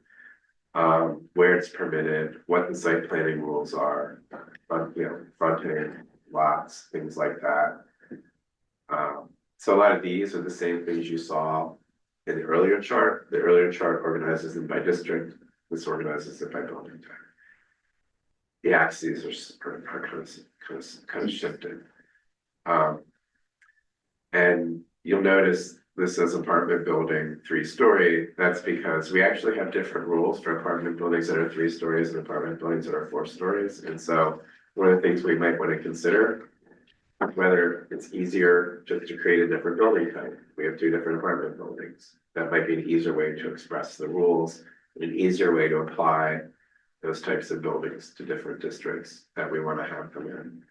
where it's permitted, what the site planning rules are, fronting, lots, things like that. So a lot of these are the same things you saw in the earlier chart. The earlier chart organizes them by district. This organizes it by building type. The axes are kind of shifted. And you'll notice this says apartment building 3-story. That's because we actually have different rules for apartment buildings that are 3 stories and apartment buildings that are 4 stories. And so one of the things we might want to consider, whether it's easier just to create a different building type. We have 2 different apartment buildings. That might be an easier way to express the rules, and an easier way to apply those types of buildings to different districts that we want to have them in.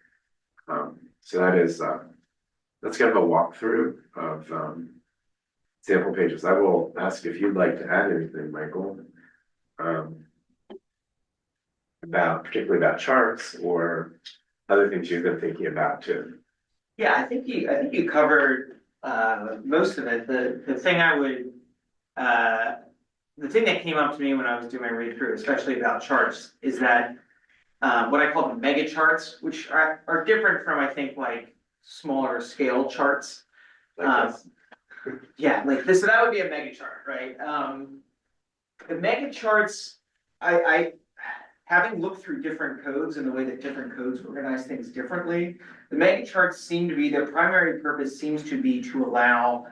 So that's kind of a walkthrough of sample pages. I will ask if you'd like to add anything, Michael, particularly about charts or other things you've been thinking about too. Yeah, I think you covered most of it. The thing I would the thing that came up to me when I was doing my read through, especially about charts, is that what I call the mega charts, which are different from, I think, like smaller scale charts. Yeah, like this, so that would be a mega chart, right? The mega charts, I having looked through different codes and the way that different codes organize things differently, the mega charts seem to be, their primary purpose seems to be to allow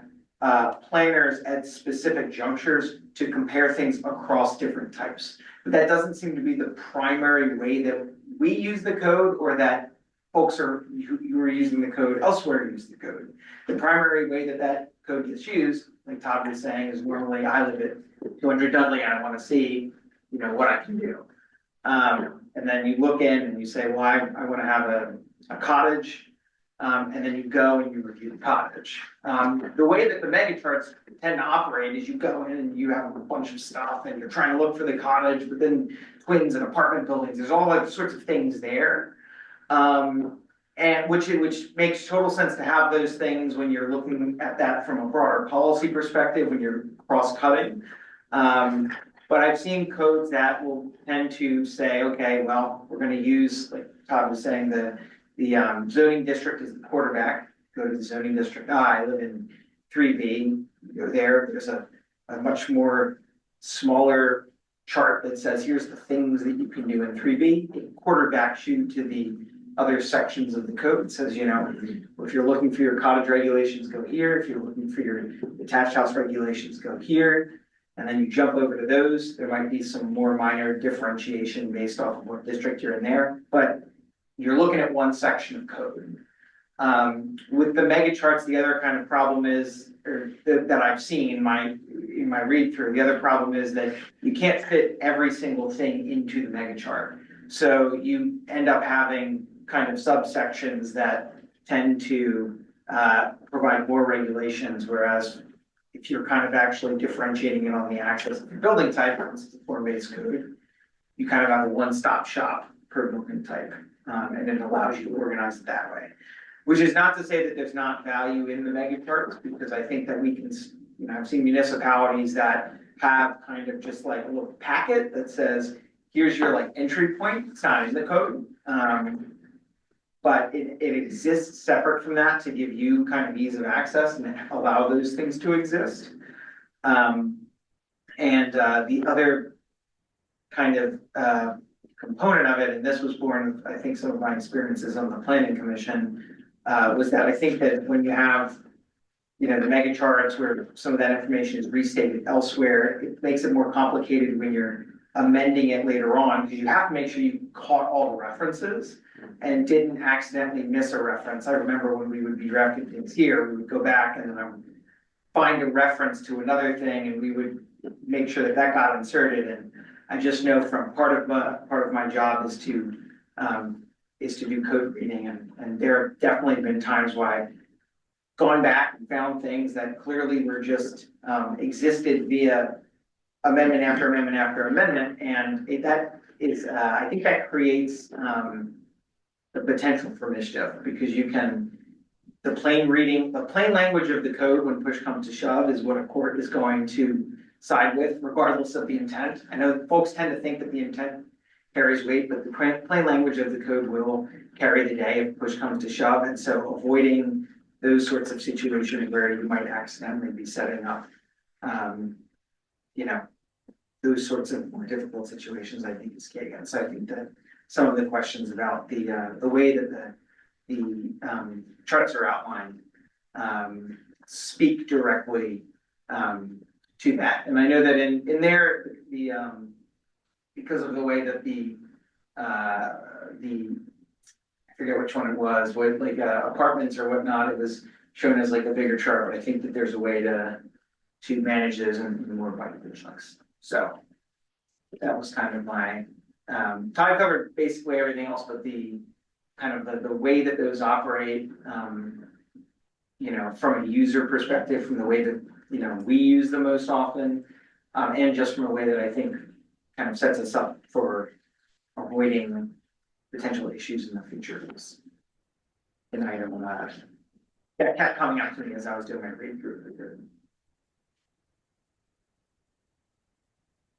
planners at specific junctures to compare things across different types. But that doesn't seem to be the primary way that we use the code, or that folks who are using the code elsewhere use the code. The primary way that code gets used, like Todd was saying, is normally I live at 200 Dudley and I want to see, what I can do. And then you look in and you say, well, I wanna have a cottage. And then you go and you review the cottage. The way that the mega charts tend to operate is you go in and you have a bunch of stuff and you're trying to look for the cottage within twins and apartment buildings. There's all like sorts of things there. And which makes total sense to have those things when you're looking at that from a broader policy perspective, when you're cross-cutting. But I've seen codes that will tend to say, okay, well, we're gonna use, like Todd was saying, the zoning district is the quarterback, go to the zoning district. I live in 3B, go there, there's a much more smaller chart that says, here's the things that you can do in 3B. It quarterbacks you to the other sections of the code. It says, you know, if you're looking for your cottage regulations, go here. If you're looking for your detached house regulations, go here. And then you jump over to those. There might be some more minor differentiation based off of what district you're in there, but you're looking at one section of code. With the mega charts, the other kind of problem is, or that I've seen in my read through, the other problem is that you can't fit every single thing into the mega chart. So you end up having kind of subsections that tend to provide more regulations, whereas if you're kind of actually differentiating it on the axis of your building type, once it's a form-based code, you kind of have a one-stop shop per building type. And it allows you to organize it that way. Which is not to say that there's not value in the mega charts, because I think that we can, you know, I've seen municipalities that have kind of just like a little packet that says, here's your like entry point, it's not in the code. But it exists separate from that to give you kind of ease of access and allow those things to exist. The other kind of component of it, and this was born of, I think, some of my experiences on the planning commission, was that I think that when you have, you know, the mega charts where some of that information is restated elsewhere, it makes it more complicated when you're amending it later on, because you have to make sure you caught all the references and didn't accidentally miss a reference. I remember when we would be drafting things here, we would go back and then I would find a reference to another thing and we would make sure that that got inserted. And I just know from part of my job is to do code reading, and there have definitely been times where I've gone back and found things that clearly were just existed via amendment after amendment after amendment, and that is I think that creates the potential for mischief, because you can, the plain language of the code when push comes to shove is what a court is going to side with, regardless of the intent. I know folks tend to think that the intent carries weight, but the plain language of the code will carry the day if push comes to shove. And so avoiding those sorts of situations where you might accidentally be setting up, you know, those sorts of more difficult situations, I think is key. And so I think that some of the questions about the way that the charts are outlined speak directly to that. And I know that in there, because of the way that I forget which one it was, with like apartments or whatnot, it was shown as like a bigger chart, but I think that there's a way to manage those in more by divisions. So that was kind of my, Todd covered basically everything else, but the kind of the way that those operate, you know, from a user perspective, from the way that, you know, we use them most often, and just from a way that I think kind of sets us up for avoiding potential issues in the future. Is an item that kept coming up to me as I was doing my read through of the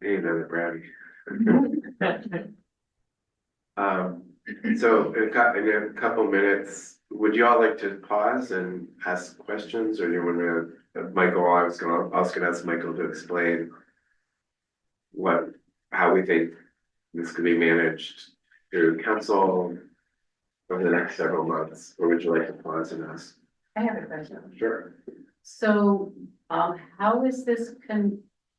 Hey, another brownie. So in a couple minutes, would you all like to pause and ask questions, or do you want to, Michael, I was gonna ask Michael to explain how we think this could be managed through council over the next several months, or would you like to pause and ask? I have a question. Sure. So, how is this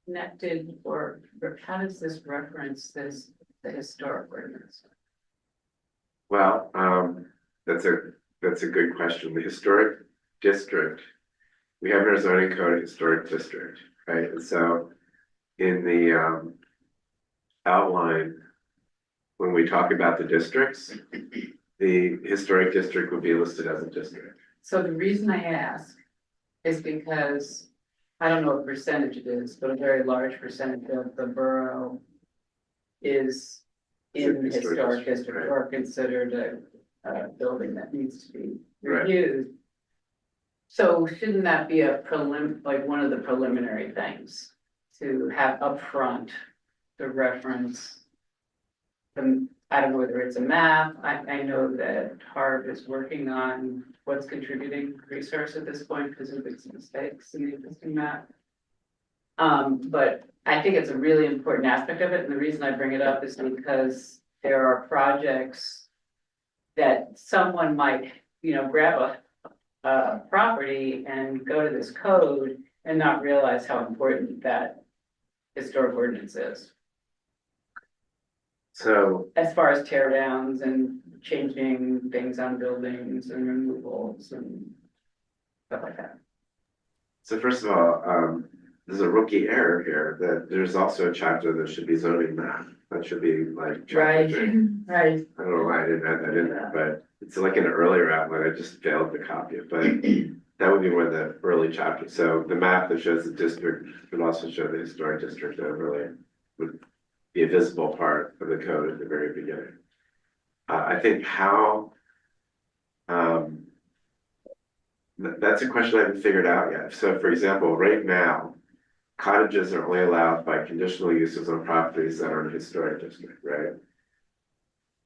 connected, or how does this reference the historic ordinance? Well, that's a good question. The historic district, we have in our zoning code a historic district, right? And so in the outline, when we talk about the districts, the historic district would be listed as a district. So the reason I ask is because, I don't know what percentage it is, but a very large percentage of the borough is in the historic district or considered a building that needs to be Right. reviewed. So shouldn't that be like one of the preliminary things to have upfront the reference? I don't know whether it's a map, I know that Harv is working on what's contributing resource at this point because of its mistakes in the existing map. But I think it's a really important aspect of it, and the reason I bring it up is because there are projects that someone might, grab a property and go to this code and not realize how important that historic ordinance is, So, as far as tear downs and changing things on buildings and removals and stuff like that. so first of all, there's a rookie error here that there's also a chapter that should be zoning map. That should be like. chapter three. Right. I don't know why I didn't add that in there, but it's like an earlier outline. I just failed to copy it, but that would be one of the early chapters. So the map that shows the district would also show the historic district overlay. Would be a visible part of the code at the very beginning. I think how, that's a question I haven't figured out yet. So for example, right now, cottages are only allowed by conditional uses on properties that are in the historic district, right?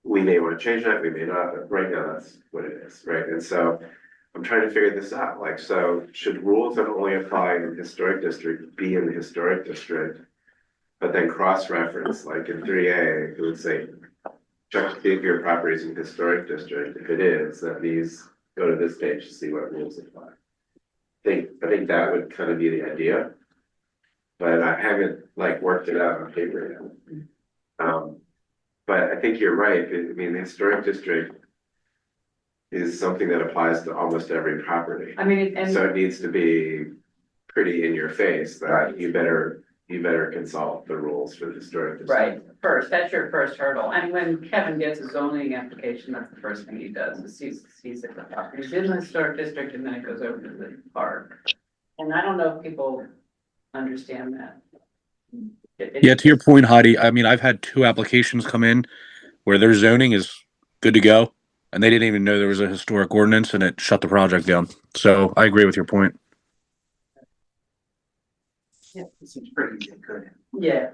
We may want to change that, we may not, but right now that's what it is, right? And so I'm trying to figure this out, like, so should rules that only apply in the historic district be in the historic district? But then cross-reference, like in 3A, it would say, check to see if your property is in the historic district. If it is, that means go to this page to see what rules apply. I think that would kind of be the idea. But I haven't like worked it out on paper yet. But I think you're right. I mean, the historic district is something that applies to almost every property. I mean, and. So it needs to be pretty in your face that Right. you better consult the rules for the historic district. Right, first, that's your first hurdle, and when Kevin gets a zoning application, that's the first thing he does, is sees if the property is in the historic district, and then it goes over to the park. And I don't know if people understand that. Yeah, to your point, Heidi, I mean, I've had 2 applications come in where their zoning is good to go, and they didn't even know there was a historic ordinance, and it shut the project down. So I agree with your point. It seems pretty easy, good. Yeah,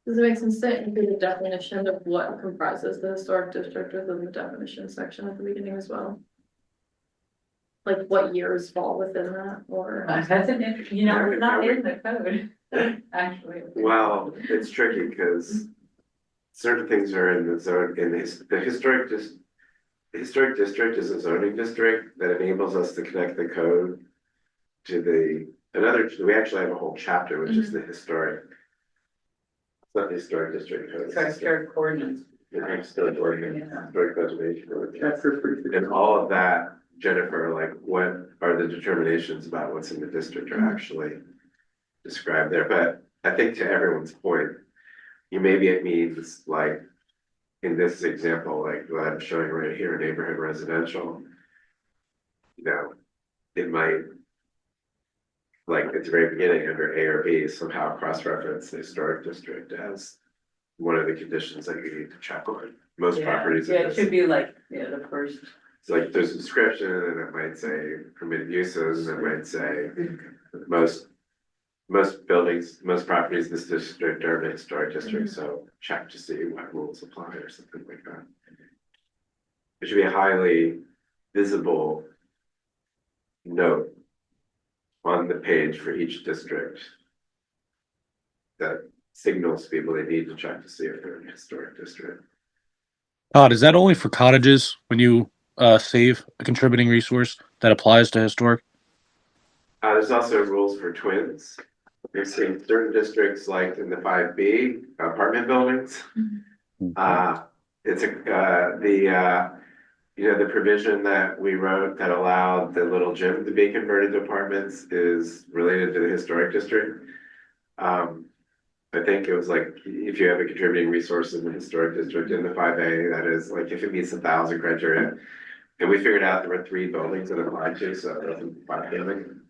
Does it make sense to include a definition of what comprises the historic district within the definition section at the beginning as well? Like what years fall within that, or? that's an interesting, we're not in the code, actually. Well, it's tricky because certain things are in the zone, the historic district is a zoning district that enables us to connect the code to we actually have a whole chapter, which is the historic. It's not the historic district code. Sorry, historic ordinance. The historic ordinance, Yeah. historic preservation ordinance. Chapter 3. And all of that, Jennifer, like what are the determinations about what's in the district are actually described there, but I think to everyone's point, maybe it means like, in this example, like what I'm showing right here, neighborhood residential. It might, like at the very beginning under A or B, somehow cross-reference the historic district as one of the conditions that you need to check on. Most properties. Yeah, it should be like, the first. It's like there's a description and it might say permitted uses, and it might say most buildings, most properties in this district are in a historic district, so check to see what rules apply or something like that. It should be a highly visible note on the page for each district that signals people they need to check to see if they're in a historic district. Todd, is that only for cottages when you save a contributing resource that applies to historic? There's also rules for twins. We've seen certain districts like in the 5B apartment buildings. It's the provision that we wrote that allowed the little gym to be converted to apartments is related to the historic district. I think it was like, if you have a contributing resource in the historic district in the 5A, that is like if it meets 1,000 criteria. And we figured out there were 3 buildings that applied to, so it wasn't 5 building.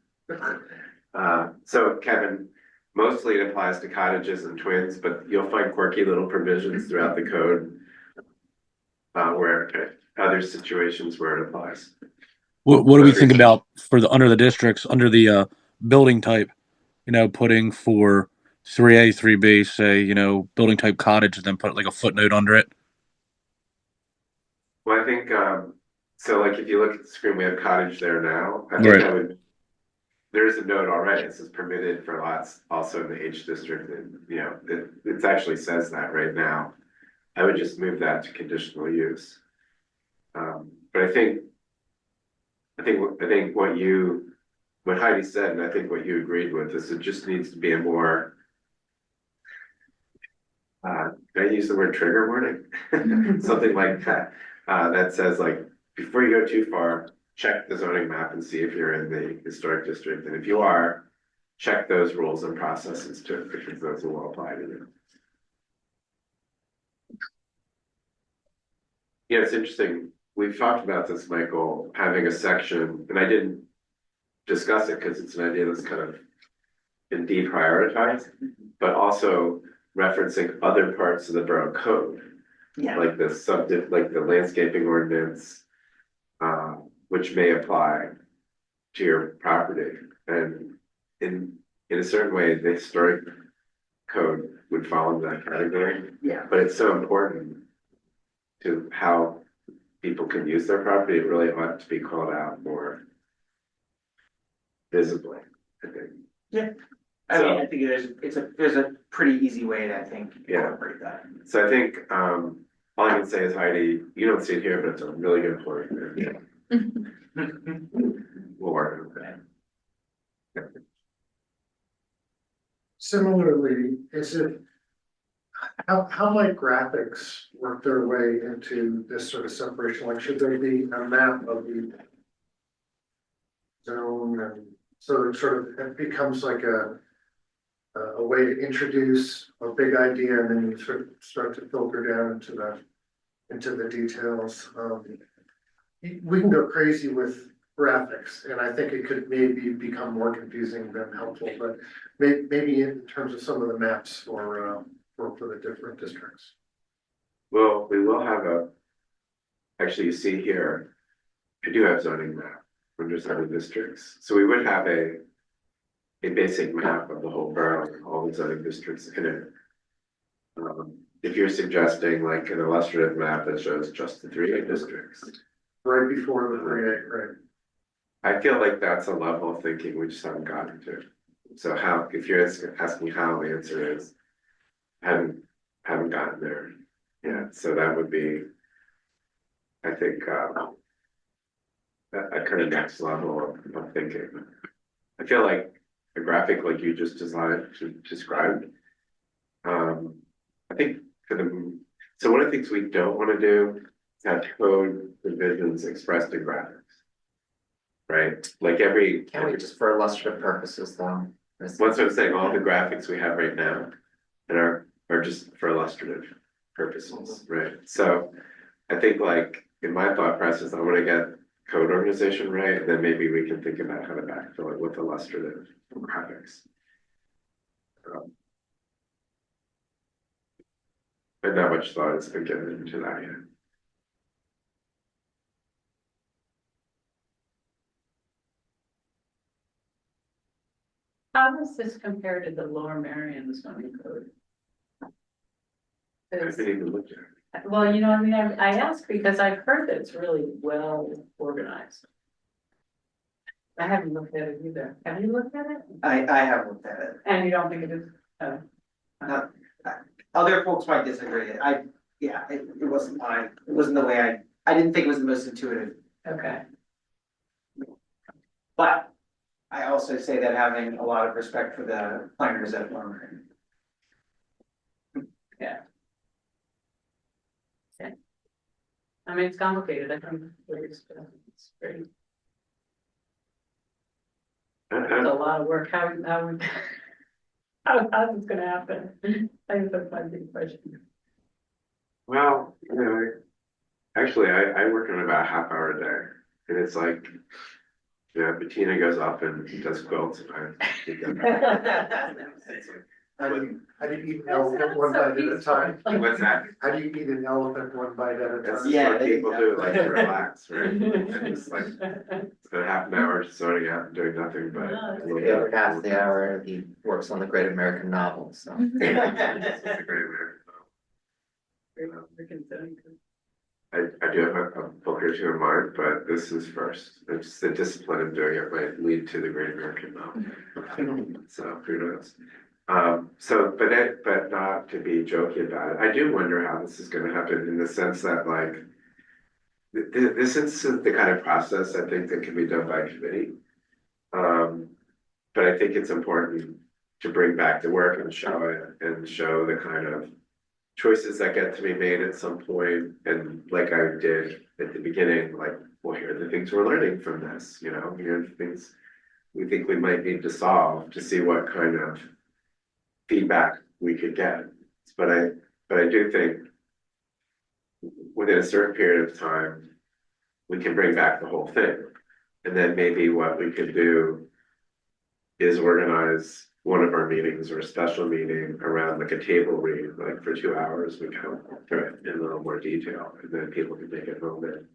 So Kevin, mostly it applies to cottages and twins, but you'll find quirky little provisions throughout the code. Where other situations where it applies. What do we think about for the, under the districts, under the, building type? You know, putting for 3A, 3B, say, you know, building type cottage, and then put like a footnote under it. Well, I think, so like if you look at the screen, we have cottage there now. I think Right. that would, there is a note already, it says permitted for lots also in the H district, and, you know, it actually says that right now. I would just move that to conditional use. But I think what Heidi said, and I think what you agreed with, is it just needs to be a more, can I use the word trigger warning? Something like that, that says like, before you go too far, check the zoning map and see if you're in the historic district, and if you are, check those rules and processes too, because those will apply to you. Yeah, it's interesting. We've talked about this, Michael, having a section, and I didn't discuss it because it's an idea that's kind of been deprioritized, but also referencing other parts of the borough code, Yeah. like like the landscaping ordinance, which may apply to your property. And in a certain way, the historic code would fall into that category. Yeah. But it's so important to how people can use their property. It really ought to be called out more visibly, I think. I mean, I think there's a pretty easy way to, I think, Yeah. incorporate that. So I think, all I can say is, Heidi, you don't see it here, but it's a really good point. We'll work on that. Similarly, how might graphics work their way into this sort of separation? Like, should there be a map of the zone, and so it sort of, it becomes like a way to introduce a big idea, and then you sort of start to filter down into the details. We can go crazy with graphics, and I think it could maybe become more confusing than helpful, but maybe in terms of some of the maps for the different districts. Well, we will have actually, you see here, I do have zoning map under zoning districts. So we would have a basic map of the whole borough, all the zoning districts in it. If you're suggesting like an illustrative map that shows just the 3A districts. Right before the 3A, right? I feel like that's a level of thinking we just haven't gotten to. So how, if you're asking how, the answer is, haven't gotten there yet. So that would be, I think, a kind of next level of thinking. I feel like a graphic like you just described. I think so one of the things we don't want to do is have code revisions expressed in graphics. Right, like Can we just for illustrative purposes though? That's what I'm saying, all the graphics we have right now that are just for illustrative purposes, right? So I think like in my thought process, I want to get code organization right, and then maybe we can think about how to backfill it with illustrative graphics. But not much thought has been given into that yet. How does this compare to the Lower Merion zoning code? I haven't even looked at it. Well, you know, I mean, I ask because I've heard that it's really well organized. I haven't looked at it either. Have you looked at it? I have looked at it. And you don't think it is? Other folks might disagree. It wasn't the way I didn't think it was the most intuitive, Okay. but I also say that having a lot of respect for the planners at Lower. Yeah. Okay. I mean, it's complicated. I think it's great. It's a lot of work. How would How's this gonna happen? I think that's my big question. Well, you know, actually, I work on about a half hour a day, and it's like, you know, Bettina goes up and does quilts, and I do that. It's like, How do you eat an elephant one bite at a time? what's that? How do you eat an elephant one bite at a That's time? Yeah, what there you people go. do, like to relax, right? And it's like, spend half an hour zoning out and doing nothing but. If he ever passed the hour, he works on the Great American Novel, so. It's a great American. I do have a book or two in mind, but this is first. It's the discipline of doing it might lead to the Great American Novel. So who knows? But not to be joking about it. I do wonder how this is gonna happen in the sense that like, this is the kind of process I think that can be done by committee. But I think it's important to bring back the work and show it and show the kind of choices that get to be made at some point, and like I did at the beginning, like, well, here are the things we're learning from this, you know, here are the things we think we might need to solve to see what kind of feedback we could get. But I do think within a certain period of time, we can bring back the whole thing. And then maybe what we could do is organize one of our meetings or a special meeting around like a table read, like for 2 hours, we go through it in a little more detail, and then people can take it home and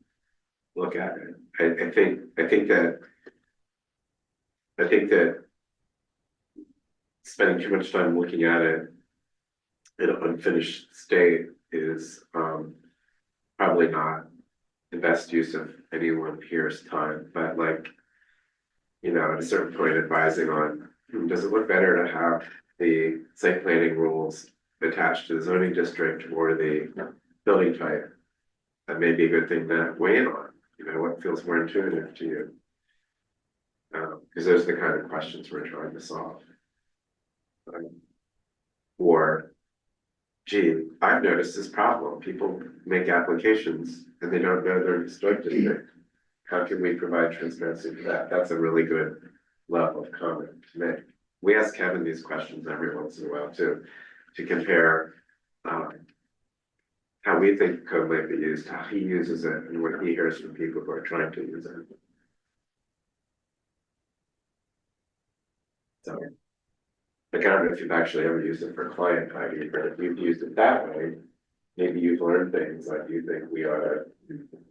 look at it. I think that spending too much time looking at it in an unfinished state is probably not the best use of anyone here's time, but like, you know, at a certain point advising on, does it look better to have the site planning rules attached to the zoning district or the building type? That may be a good thing to weigh in on, you know, what feels more intuitive to you. Because those are the kind of questions we're trying to solve. Or, gee, I've noticed this problem. People make applications and they don't know their historic district. How can we provide transparency for that? That's a really good level of comment to make. We ask Kevin these questions every once in a while too, to compare how we think code might be used, how he uses it, and what he hears from people who are trying to use it. So, like, I don't know if you've actually ever used it for client ID, but if you've used it that way, maybe you've learned things like you think we ought to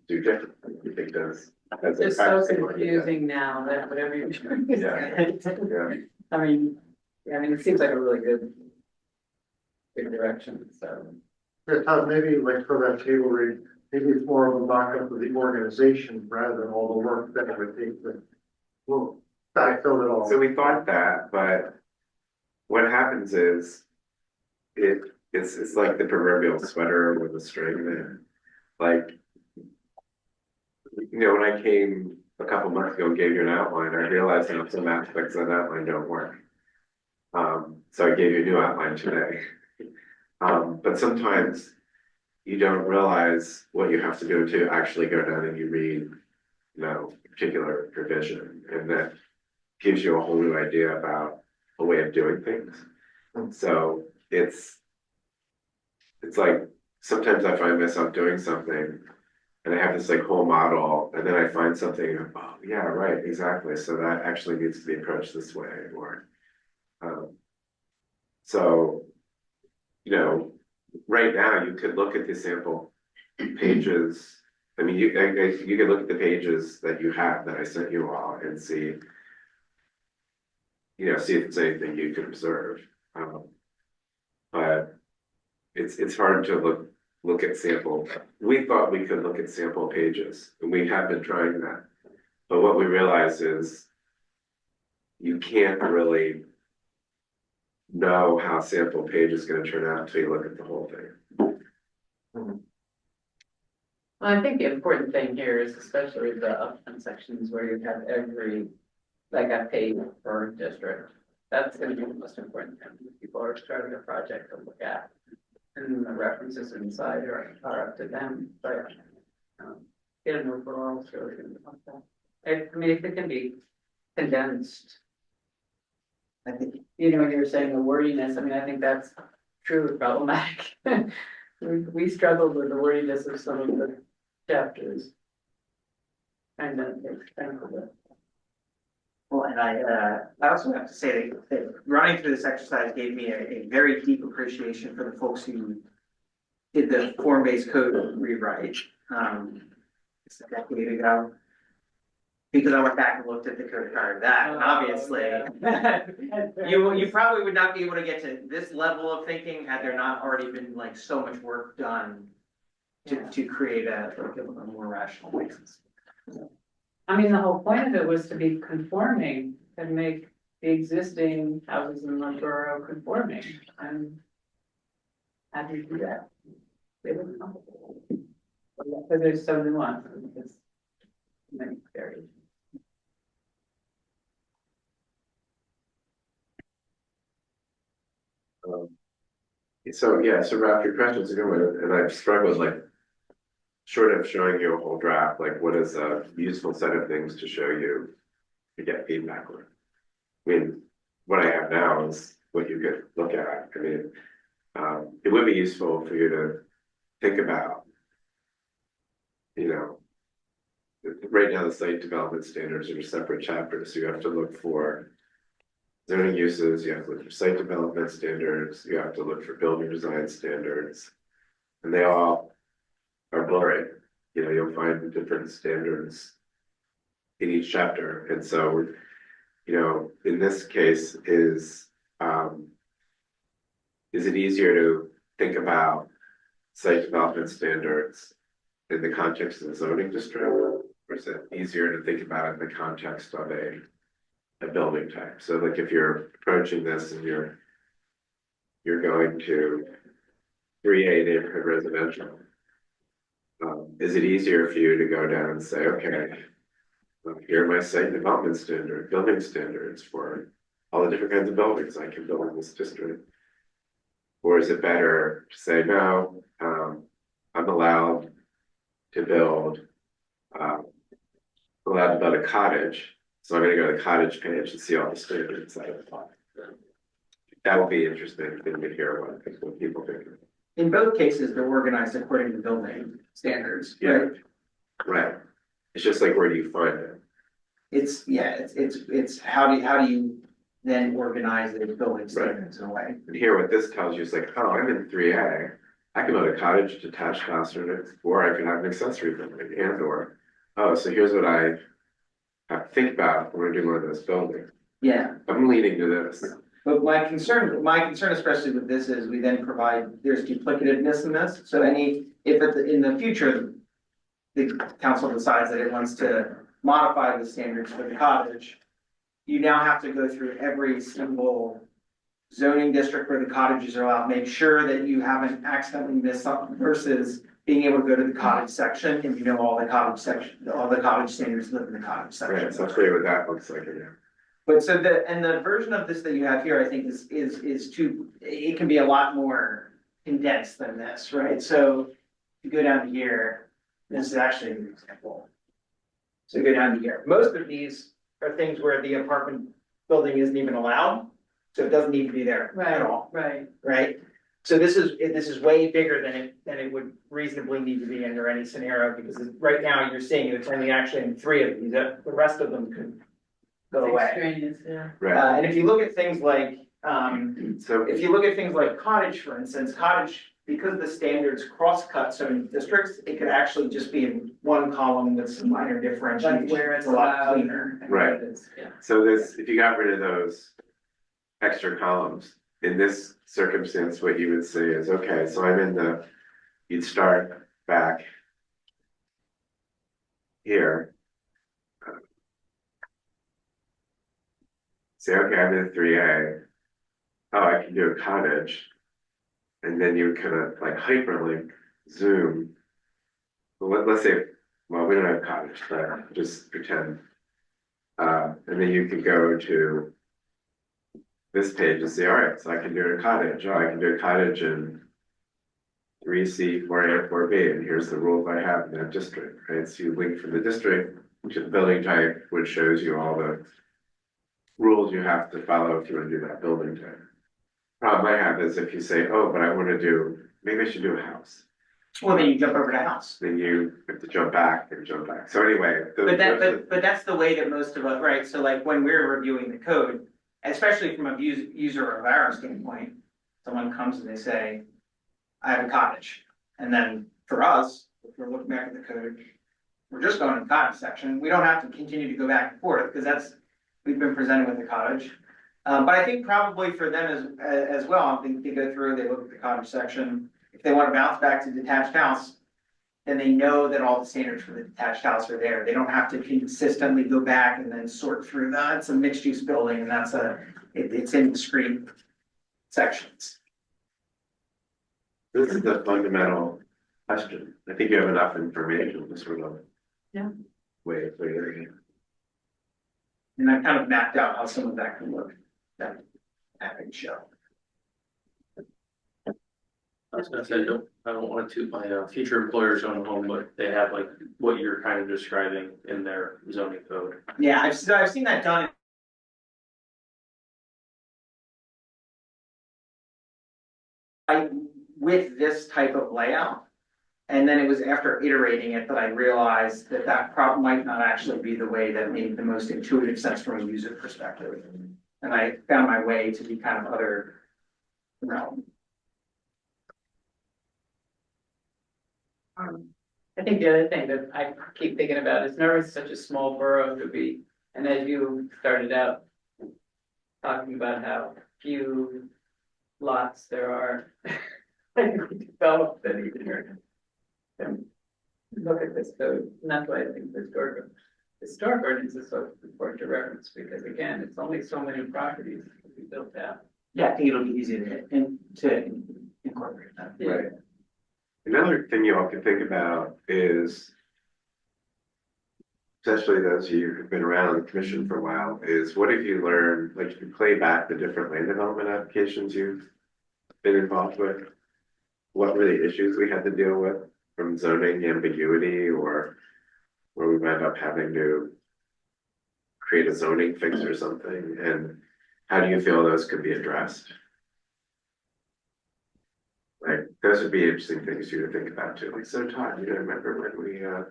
do differently. You think that's It's so confusing now that whatever you're doing. Yeah. I mean, it seems like a really good direction, so. Yeah, Todd, maybe like for that table read, maybe it's more of a mock-up of the organization rather than all the work that it would take to, well, backfill it all. So we thought that, but what happens is it's like the proverbial sweater with a string in it. Like, you know, when I came a couple months ago and gave you an outline, I realized that some aspects of that outline don't work. So I gave you a new outline today. But sometimes you don't realize what you have to do until you actually go down and you read, you know, a particular provision, and that gives you a whole new idea about a way of doing things. So it's like sometimes I find myself doing something and I have this like whole model, and then I find something, oh yeah, right, exactly. So that actually needs to be approached this way, or so, you know, right now you could look at the sample pages. I mean, you could look at the pages that you have that I sent you all and see, you know, see if there's anything you could observe. But it's hard to look at sample. We thought we could look at sample pages, and we have been trying that. But what we realize is you can't really know how sample page is going to turn out until you look at the whole thing. Well, I think the important thing here is especially the upfront sections where you have every, like a page per district. That's gonna be the most important thing. People are starting a project to look at. And the references inside are up to them, but get an overall is really gonna be like that. I mean, if it can be condensed I think, you know, you were saying the wordiness, I mean, I think that's truly problematic. We struggled with the wordiness of some of the chapters. And then it's kind of the. well, and I also have to say that running through this exercise gave me a very deep appreciation for the folks who did the form-based code rewrite, it's a decade ago. Because I went back and looked at the code prior to that, and obviously, you probably would not be able to get to this level of thinking had there not already been like so much work done to create a more rational basis. I mean, the whole point of it was to be conforming and make the existing houses in the borough conforming, and how do you do that? They wouldn't know. Because there's so nuanced, because many variations. So, yeah, so Ralph, your question's a good one, and I've struggled, like, short of showing you a whole draft, like, what is a useful set of things to show you to get feedback on? I mean, what I have now is what you could look at. I mean, it would be useful for you to think about, you know, right now the site development standards are separate chapters, so you have to look for zoning uses, you have to look for site development standards, you have to look for building design standards. And they all are blurry, you know, you'll find different standards in each chapter. And so, you know, in this case is it easier to think about site development standards in the context of the zoning district? Or is it easier to think about it in the context of a building type? So like if you're approaching this and you're going to 3A neighborhood residential, is it easier for you to go down and say, okay, here are my site development building standards for all the different kinds of buildings I can build in this district? Or is it better to say, no, I'm allowed to build a cottage, so I'm gonna go to the cottage page and see all the standards I apply. That will be interesting thing to hear what people think. In both cases, they're organized according to building standards. Yeah. Right? Right. It's just like, where do you find it? It's how do you then organize the building standards in a way? And here what this tells you is like, oh, I'm in 3A. I can build a cottage, detached house, or I can have an accessory building or, oh, so here's what I have to think about when we're doing one of those buildings. Yeah, I'm leaning to this. but my concern especially with this is we then there's duplicativeness in this. So if in the future, the council decides that it wants to modify the standards for the cottage, you now have to go through every single zoning district where the cottages are allowed, make sure that you haven't accidentally missed something versus being able to go to the cottage section and you know all the cottage standards live in the cottage section. Right, so I'll show you what that looks like again. But so the version of this that you have here, I think it can be a lot more condensed than this, right? So if you go down to here, this is actually an example. So go down to here. Most of these are things where the apartment building isn't even allowed, so it doesn't need to be there at all, Right. right? So this is way bigger than it would reasonably need to be under any scenario, because right now you're seeing it's only actually in 3 of these, the rest of them could go away. Extraneous, yeah. Right, And if you look at things like, so, if you look at things like cottage, for instance, because the standards cross-cut so many districts, it could actually just be in one column with some minor differentiation. Like where it's a lot allowed. cleaner. and Right. what it is, yeah. so if you got rid of those extra columns, in this circumstance, what you would say is, okay, so you'd start back here. Say, okay, I'm in 3A. Oh, I can do a cottage. And then you would kind of like hyperlink, zoom. Well, let's say, well, we don't have cottage, but just pretend. And then you can go to this page and say, all right, so I can do a cottage. Oh, I can do a cottage in 3C, 4A, 4B, and here's the rules I have in that district, right? So you link from the district to the building type, which shows you all the rules you have to follow if you want to do that building type. Problem I have is if you say, oh, but I want to do, maybe I should do a house, Well, then you jump over to house. then you have to jump back and jump back. So anyway. But that's the way that most of us, right, so like when we're reviewing the code, especially from a user of our standpoint, someone comes and they say, I have a cottage. And then for us, if we're looking back at the code, we're just going to the cottage section. We don't have to continue to go back and forth, because we've been presented with the cottage. But I think probably for them as well, I think they go through, they look at the cottage section. If they want to bounce back to detached house, then they know that all the standards for the detached house are there. They don't have to consistently go back and then sort through that. It's a mixed use building, and it's in discrete sections. This is the fundamental question. I think you have enough information to sort of. Yeah. Way of figuring it. And I've kind of mapped out how some of that can look, that can show. I was gonna say, I don't want to toot my future employer's own home, but they have like what you're kind of describing in their zoning code. Yeah, I've seen that done. With this type of layout. And then it was after iterating it that I realized that that problem might not actually be the way that made the most intuitive sense from a user perspective. And I found my way to be kind of other realm. I think the other thing that I keep thinking about is Norway's such a small borough to be, and as you started out talking about how few lots there are developed that even and look at this code, and that's why I think the historic ordinance is so important to reference, because again, it's only so many properties to be built out. Yeah, I think it'll be easy to incorporate that. Yeah. Right. Another thing you all can think about is, especially those of you who've been around the commission for a while, is what have you learned, like if you play back the different land development applications you've been involved with, what were the issues we had to deal with from zoning ambiguity, or where we might end up having to create a zoning fix or something, and how do you feel those could be addressed? Like, those would be interesting things for you to think about too. Like, so Todd, you remember when we, I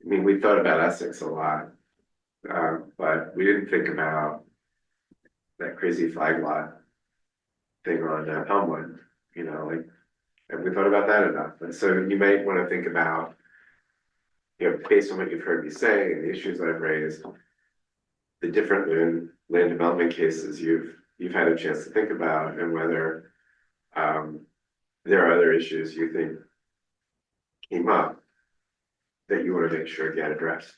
mean, we thought about Essex a lot, but we didn't think about that crazy flag lot thing on Elmwood, you know, like, have we thought about that enough? And so you might want to think about, you know, based on what you've heard me say and the issues I've raised, the different land development cases you've had a chance to think about, and whether there are other issues you think came up that you want to make sure get addressed.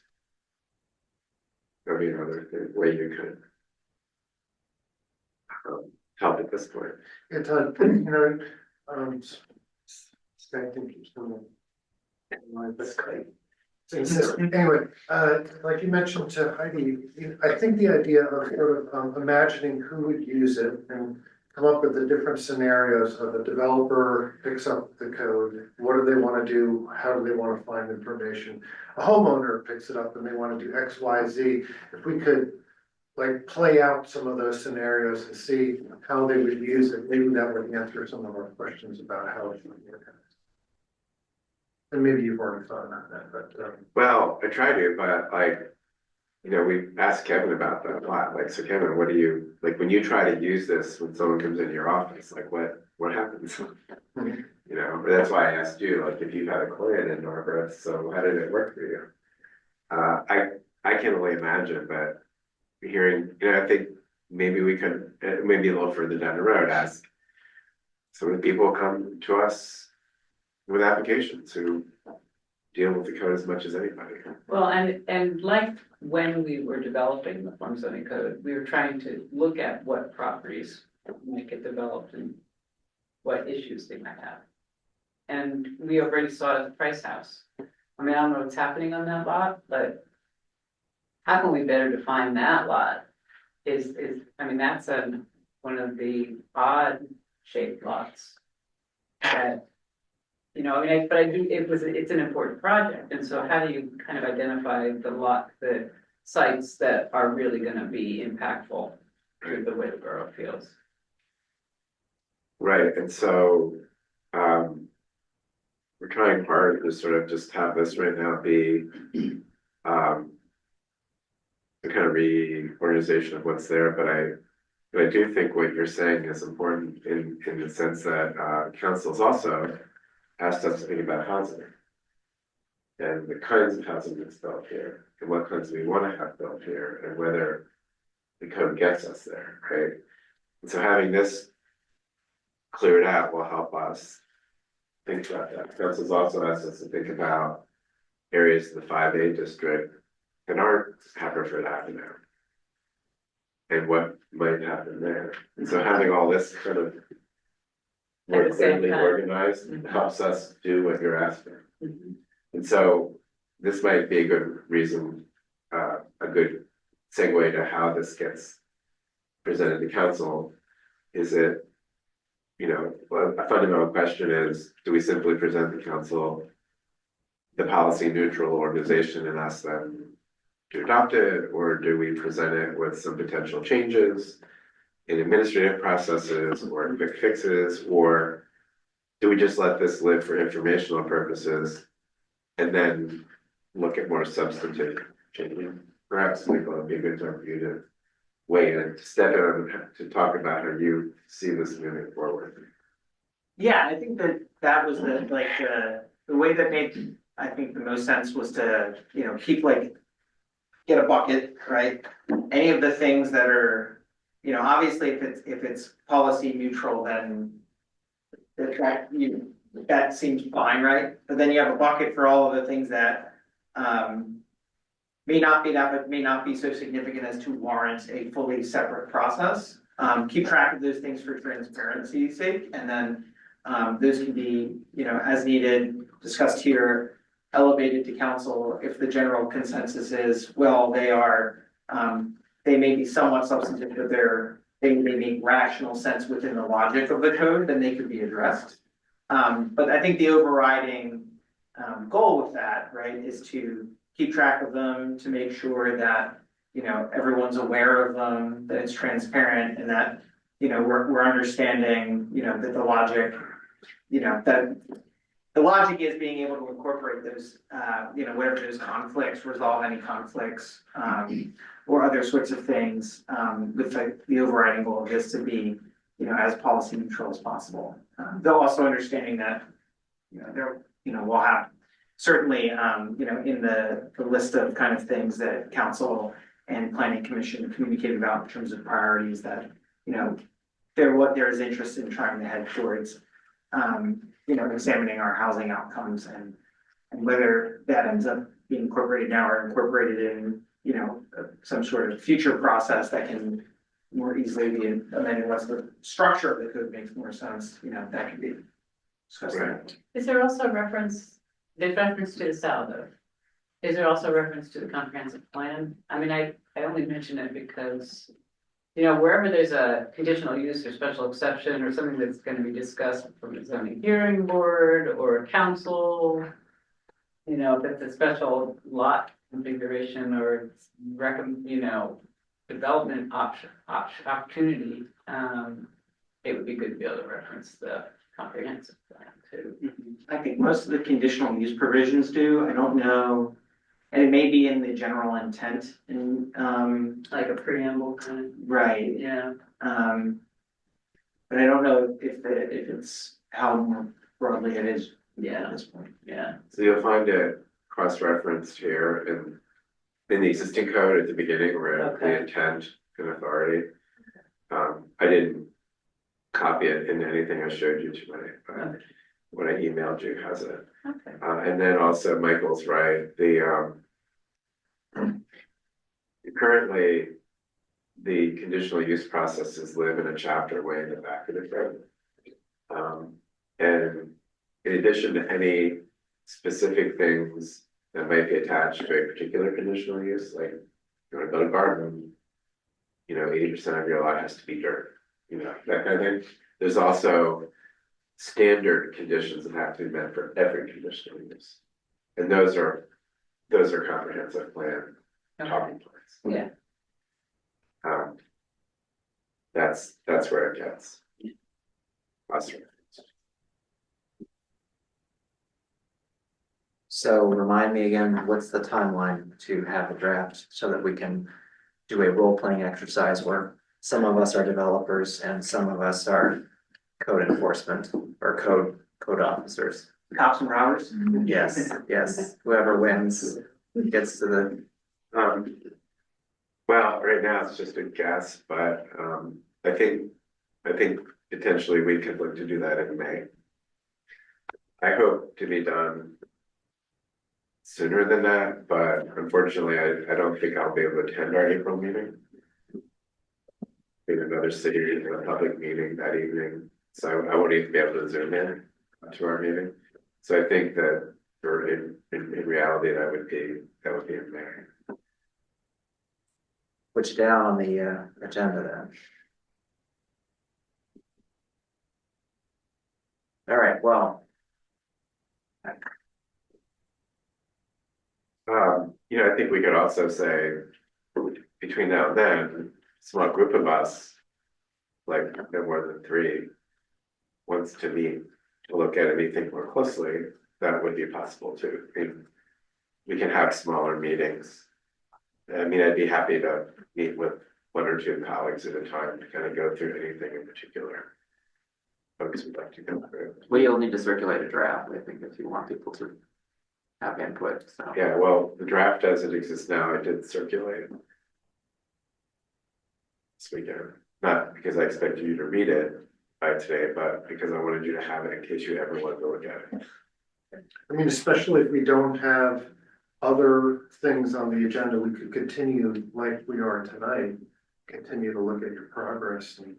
That'd be another way you could help at this point. Yeah, Todd, you know, Skype keeps coming. That's great. Anyway, like you mentioned to Heidi, I think the idea of sort of imagining who would use it and come up with the different scenarios of a developer picks up the code. What do they want to do? How do they want to find information? A homeowner picks it up and they want to do X, Y, Z. If we could like play out some of those scenarios and see how they would use it, maybe that would answer some of our questions about how it would work. And maybe you've already thought about that, but. Well, I try to, but like, you know, we asked Kevin about that a lot. Like, so Kevin, what do you, like, when you try to use this, when someone comes into your office, like what happens? You know, but that's why I asked you, like, if you've had a client in Norfolk, so how did it work for you? I can only imagine, but hearing, you know, I think maybe we could, maybe a little further down the road, ask some of the people who come to us with applications who deal with the code as much as anybody. Well, and like when we were developing the farm zoning code, we were trying to look at what properties might get developed and what issues they might have. And we already saw it at the Price House. I mean, I don't know what's happening on that lot, but how can we better define that lot? I mean, that's one of the odd shaped lots that, you know, I mean, but it's an important project. And so how do you kind of identify the lot that sites that are really gonna be impactful to the way the borough feels. Right, and so, we're trying hard to sort of just have this right now be, the kind of reorganization of what's there, but I do think what you're saying is important in the sense that, council's also asked us to think about housing. And the kinds of housing that's built here, and what kinds we wanna have built here, and whether the code gets us there, right? And so having this cleared out will help us think about that. Council's also asked us to think about areas in the 5A district that aren't Haverford Avenue. And what might happen there. And so having all this kind of more At the same clearly time. organized Mhm. helps us do what you're asking. Mhm. And so this might be a good reason, a good segue to how this gets presented to council. Is it, a fundamental question is, do we simply present the council the policy neutral organization and ask them to adopt it, or do we present it with some potential changes in administrative processes or quick fixes, or do we just let this live for informational purposes and then look at more substantive changes? Perhaps Michael, it'd be a good time for you to weigh in, to step in to talk about how you see this moving forward. Yeah, I think that was the way that made, I think, the most sense was to, keep get a bucket, right? Any of the things that are, obviously if it's policy neutral, then that seems fine, right? But then you have a bucket for all of the things that may not be that, but may not be so significant as to warrant a fully separate process. Keep track of those things for transparency's sake, and then those can be, as needed, discussed here, elevated to council if the general consensus is, well, they may be somewhat substantive, but they make rational sense within the logic of the code, then they could be addressed. But I think the overriding goal with that, right, is to keep track of them, to make sure that, everyone's aware of them, that it's transparent, and that, we're understanding, that the logic, that the logic is being able to incorporate those, whatever those conflicts, resolve any conflicts, or other sorts of things, with the overriding goal of this to be, as policy neutral as possible. Though also understanding that, we'll have certainly, in the list of kind of things that council and planning commission communicate about in terms of priorities that, there is interest in trying to head towards, examining our housing outcomes and whether that ends up being incorporated now or incorporated in, some sort of future process that can more easily be amended once the structure of the code makes more sense, that could be discussed. Right. Is there also there's reference to the SALDO? Is there also reference to the comprehensive plan? I mean, I only mention it because, wherever there's a conditional use or special exception or something that's gonna be discussed from the zoning hearing board or council, if it's a special lot configuration or development opportunity, it would be good to be able to reference the comprehensive plan too. I think most of the conditional use provisions do, I don't know, and it may be in the general intent in, Like a preamble kind of, right, yeah. but I don't know if it's how more broadly it is at Yeah, this point. yeah. So you'll find it cross-referenced here in the existing code at the beginning where Okay. the intent and authority. I didn't copy it in anything I showed you tonight, but Okay. when I emailed you has it. Okay. And then also Michael's right, currently the conditional use processes live in a chapter way in the back of the code. And in addition to any specific things that might be attached to a particular conditional use, like you want to build a garden, 80% of your lot has to be dirt, that kind of thing. There's also standard conditions that have to be met for every conditional use. And those are comprehensive plan talking points. Yeah. That's where it gets. Frustrating. So remind me again, what's the timeline to have a draft so that we can do a role-playing exercise where some of us are developers and some of us are code enforcement or code officers? Cops and robbers. Yes, yes, whoever wins gets to the, Well, right now it's just a guess, but I think potentially we could look to do that in May. I hope to be done sooner than that, but unfortunately, I don't think I'll be able to attend our April meeting. In another city, in a public meeting that evening, so I won't even be able to zoom in to our meeting. So I think that in reality, that would be in May. which down on the agenda then. All right, well, I think we could also say, between now and then, a small group of us, like no more than 3, wants to meet to look at anything more closely, that would be possible too. We can have smaller meetings. I mean, I'd be happy to meet with 1 or 2 colleagues at a time to kind of go through anything in particular. Folks would like to go through. we'll need to circulate a draft, I think, if you want people to have input, so. Yeah, well, the draft as it exists now, I did circulate this weekend, not because I expected you to read it by today, but because I wanted you to have it in case you ever wanted to look at it. I mean, especially if we don't have other things on the agenda, we could continue like we are tonight. Continue to look at your progress and,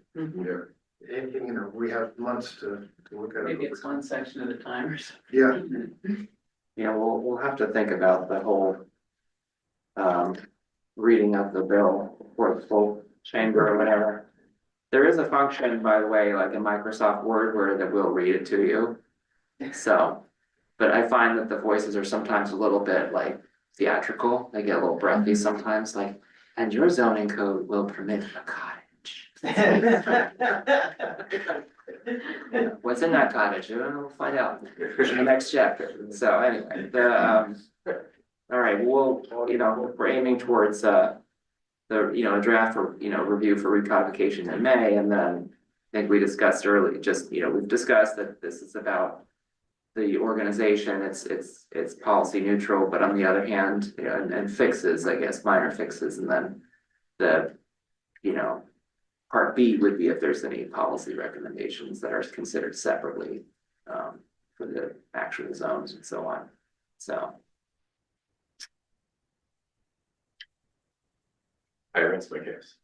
we have months to look at it. Maybe it's one section at a time or something. Yeah, Yeah, we'll have to think about the whole reading of the bill for the full chamber or whatever. There is a function, by the way, like in Microsoft Word where that will read it to you. So, but I find that the voices are sometimes a little bit like theatrical. They get a little breathy sometimes, like, and your zoning code will permit a cottage. What's in that cottage? We'll find out in the next chapter. So anyway, all right, we're aiming towards a draft for, review for recodification in May, and then I think we discussed earlier, we've discussed that this is about the organization, it's policy neutral, but on the other hand, and fixes, I guess, minor fixes, and then the, part B would be if there's any policy recommendations that are considered separately for the actual zones and so on, so. I rest my case.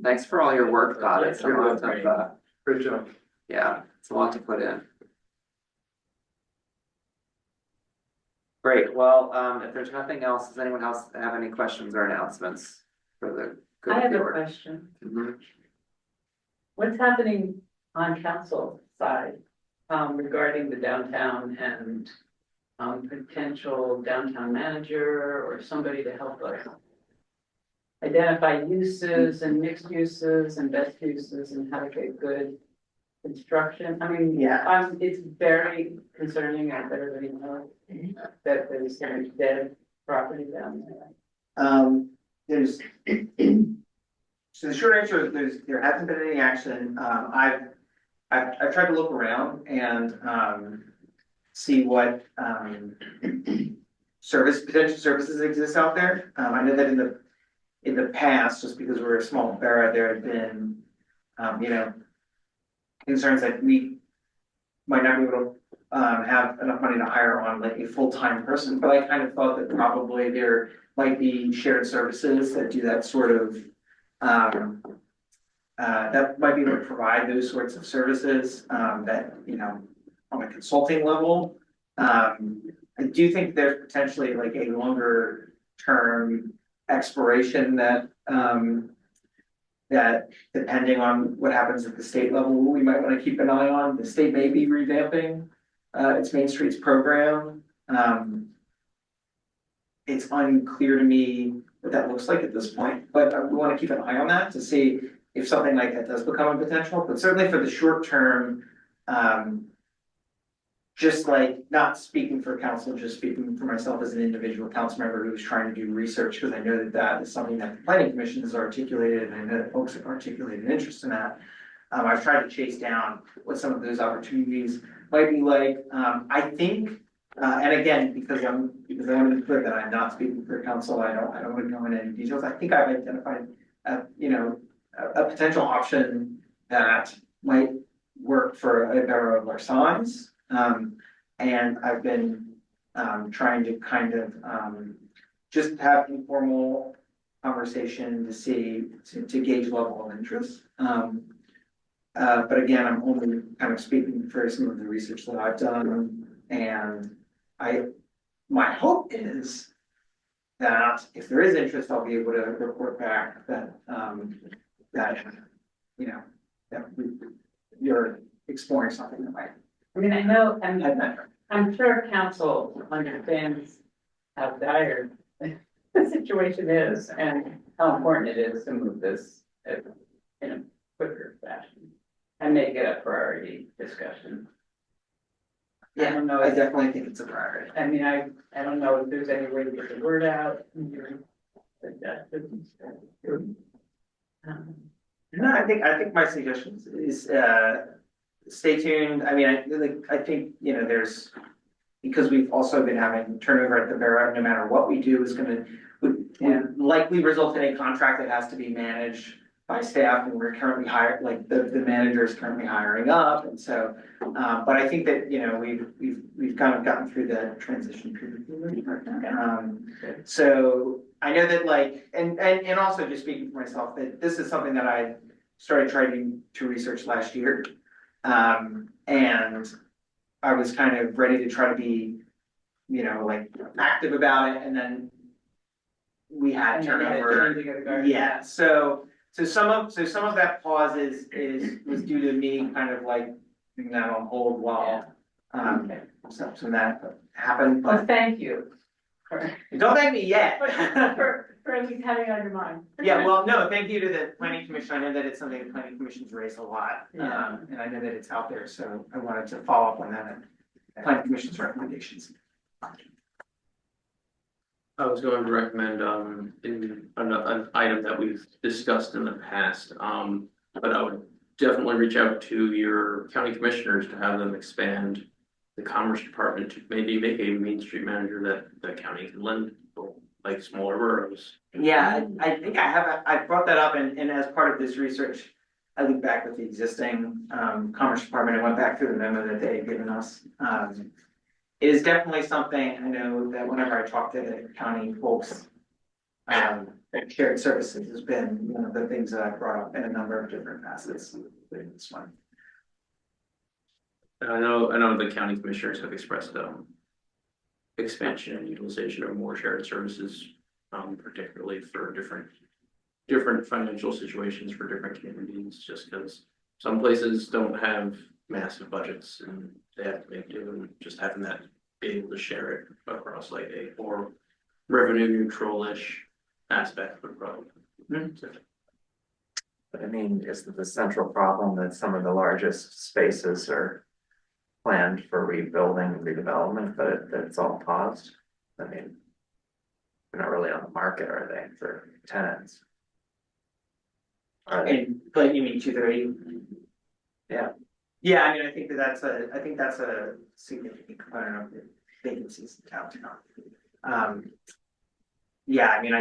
Thanks for all your work, Todd. It's a lot of, great job. yeah, it's a lot to put in. Great, well, if there's nothing else, does anyone else have any questions or announcements for the good I of have the a order? question. Mhm. What's happening on council side regarding the downtown and potential downtown manager or somebody to help us identify uses and mixed uses and best uses and how to get good construction? I mean, Yeah. it's very concerning, as everybody knows, that there's some dead property down there. There's, so the short answer is there hasn't been any action. I've tried to look around and see what potential services exist out there. I know that in the past, just because we're a small borough, there have been concerns that we might not be able to have enough money to hire on like a full-time person, but I kind of thought that probably there might be shared services that do that sort of that might be able to provide those sorts of services that, on a consulting level. I do think there's potentially like a longer term exploration that that depending on what happens at the state level, we might want to keep an eye on. The state may be revamping its Main Streets program. It's unclear to me what that looks like at this point, but we wanna keep an eye on that to see if something like that does become a potential, but certainly for the short term, just like, not speaking for council, just speaking for myself as an individual council member who's trying to do research, because I know that that is something that the planning commission has articulated, and I know that folks have articulated an interest in that. I've tried to chase down what some of those opportunities might be like. I think, and again, because I want to be clear that I'm not speaking for council, I don't want to go into any details. I think I've identified, a potential option that might work for a borough of our size. And I've been, trying to kind of, just have informal conversation to see, to gauge level of interest. But again, I'm only kind of speaking for some of the research that I've done, and my hope is that if there is interest, I'll be able to report back that, that you're exploring something that might. I mean, I know, I've I'm sure council understands how dire the situation is and how important it is to move this in a quicker fashion and make it a priority discussion. I don't know, I definitely think it's a priority. I mean, I don't know if there's any way to get the word out. No, I think my suggestion is, stay tuned. I mean, I think, there's, because we've also been having turnover at the borough, no matter what we do is would likely result in a contract that has to be managed by staff, and we're currently hired, like the manager is currently hiring up, and so, but I think that, we've kind of gotten through the transition period. So I know that and also just speaking for myself, that this is something that I started trying to research last year. And I was kind of ready to try to be, active about it, and then we had turnover. Yeah, so some of that pause was due to me kind of putting that on hold while, some of that happened, Well, but thank you. don't thank me yet. For at least having it on your mind. Yeah, well, no, thank you to the planning commission. I know that it's something the planning commission's raised a lot, Yeah. and I know that it's out there, so I wanted to follow up on that, planning commission's recommendations. I was going to recommend, in an item that we've discussed in the past, but I would definitely reach out to your county commissioners to have them expand the commerce department to maybe make a Main Street manager that the county can lend people, like smaller boroughs. Yeah, I think I brought that up, and as part of this research, I looked back with the existing, commerce department and went back through the memo that they had given us. It is definitely something, I know that whenever I talk to the county folks, shared services has been one of the things that I've brought up in a number of different facets, including this one. And I know the county commissioners have expressed, expansion and utilization of more shared services, particularly for different financial situations for different communities, just because some places don't have massive budgets and they have to make do, and just having that be able to share it across like a more revenue neutral-ish aspect would probably. But I mean, is the central problem that some of the largest spaces are planned for rebuilding and redevelopment, but it's all paused? I mean, they're not really on the market, are they, for tenants? Are they? But you mean 230? Yeah. Yeah, I mean, I think that's a significant component of the vacancies in downtown. Yeah, I mean,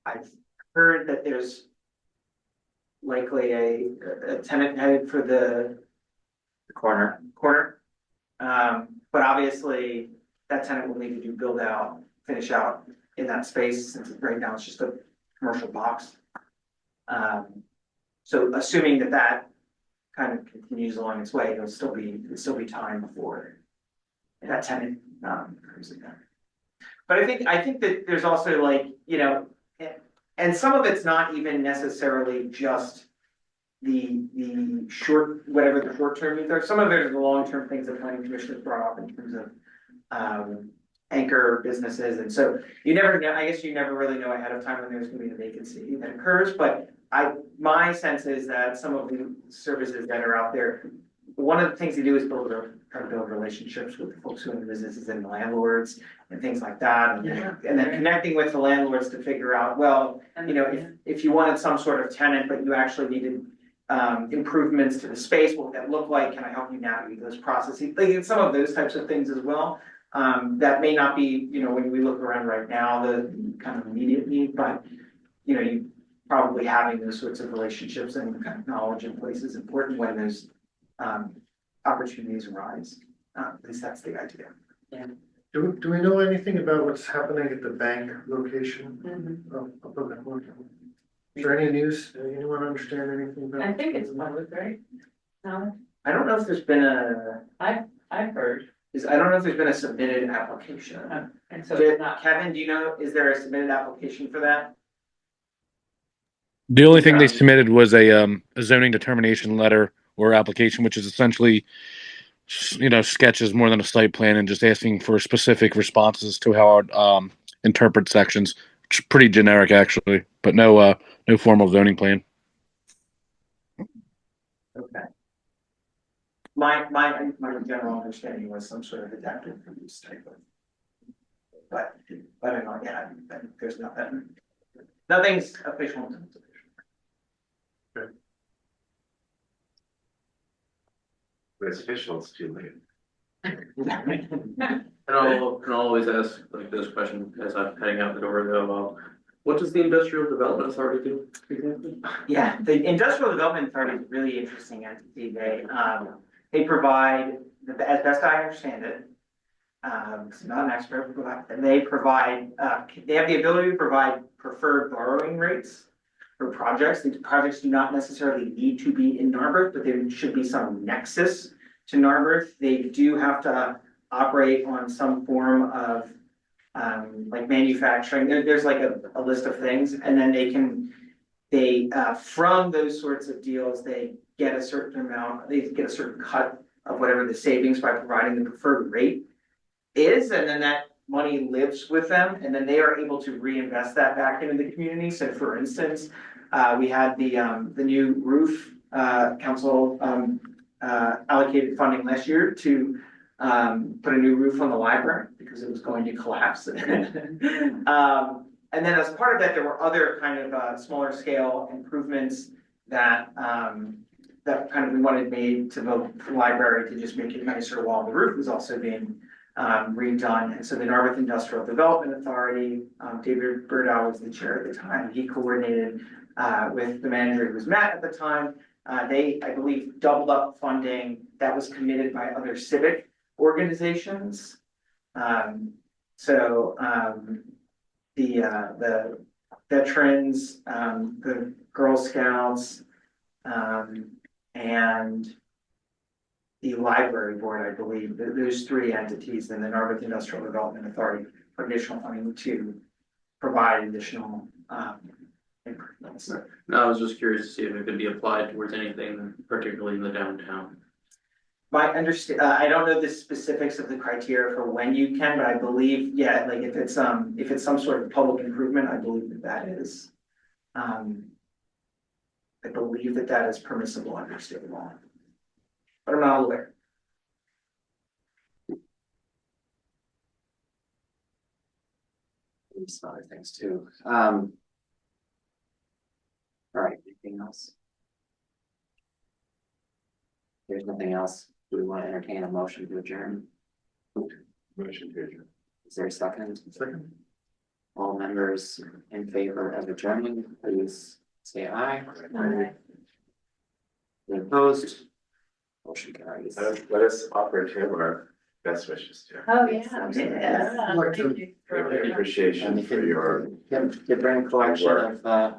I've heard that there's likely a tenant headed for the corner. But obviously that tenant will need to do build out, finish out in that space, since right now it's just a commercial box. So assuming that kind of continues along its way, it'll still be time before that tenant comes in there. But I think that there's also and some of it's not even necessarily just the short, whatever the short term is there. Some of it is the long term things that planning commission has brought up in terms of anchor businesses, and so you never know, I guess you never really know ahead of time when there's gonna be a vacancy that occurs, but my sense is that some of the services that are out there, one of the things they do is try to build relationships with the folks who own the businesses and the landlords and things like that. And then connecting with the landlords to figure out, well, you know, if you wanted some sort of tenant, but you actually needed improvements to the space, what would that look like? Can I help you navigate those processes? Like some of those types of things as well. That may not be, you know, when we look around right now, the kind of immediate need, but you know, you probably having those sorts of relationships and kind of knowledge in place is important when those opportunities arise. At least that's the idea. Do we know anything about what's happening at the bank location? Up on that one? Is there any news? Anyone understand anything about? I think it's public, right? No, I don't know if there's been I've heard, I don't know if there's been a submitted application. and so it's not. Kevin, do you know, is there a submitted application for that? The only thing they submitted was a zoning determination letter or application, which is essentially, you know, sketches more than a site plan and just asking for specific responses to how I'd interpret sections. It's pretty generic actually, but no formal zoning plan. Okay. My general understanding was some sort of adaptive use type of. But I don't know, yeah, there's nothing's official. When it's official, it's too late. And I'll can always ask like this question as I'm heading out the door though, what does the Industrial Development Authority do exactly? Yeah, the Industrial Development Authority is a really interesting entity. They provide, as best I understand it, because I'm not an expert, and they provide, they have the ability to provide preferred borrowing rates for projects. These projects do not necessarily need to be in Narberth, but there should be some nexus to Narberth. They do have to operate on some form of like manufacturing. There's like a list of things, and then they from those sorts of deals, they get a certain amount, they get a certain cut of whatever the savings by providing the preferred rate is, and then that money lives with them, and then they are able to reinvest that back into the community. So for instance, we had the new roof council allocated funding last year to put a new roof on the library because it was going to collapse. And then as part of that, there were other kind of smaller scale improvements that that kind of we wanted made to the library to just make it nicer while the roof was also being redone. And so the Narberth Industrial Development Authority, David Burdow was the chair at the time. He coordinated with the manager who was Matt at the time. They, I believe, doubled up funding that was committed by other civic organizations. The veterans, the Girl Scouts, and the library board, I believe, there's three entities in the Narberth Industrial Development Authority for additional funding to provide additional improvements. No, I was just curious to see if it could be applied towards anything, particularly in the downtown. My I don't know the specifics of the criteria for when you can, but I believe, yeah, like if it's some sort of public improvement, I believe that is. I believe that is permissible under state law. But I'm not aware. Some other things too. All right, anything else? There's nothing else. Do we want to entertain a motion to adjourn? Motion to adjourn. Is there a second? Second. All members in favor of adjourning, please say aye. Aye. Any opposed? Motion carries. Let us offer Tim our best wishes to. Oh, yeah. I'd like to- Appreciation for your You bring a collection of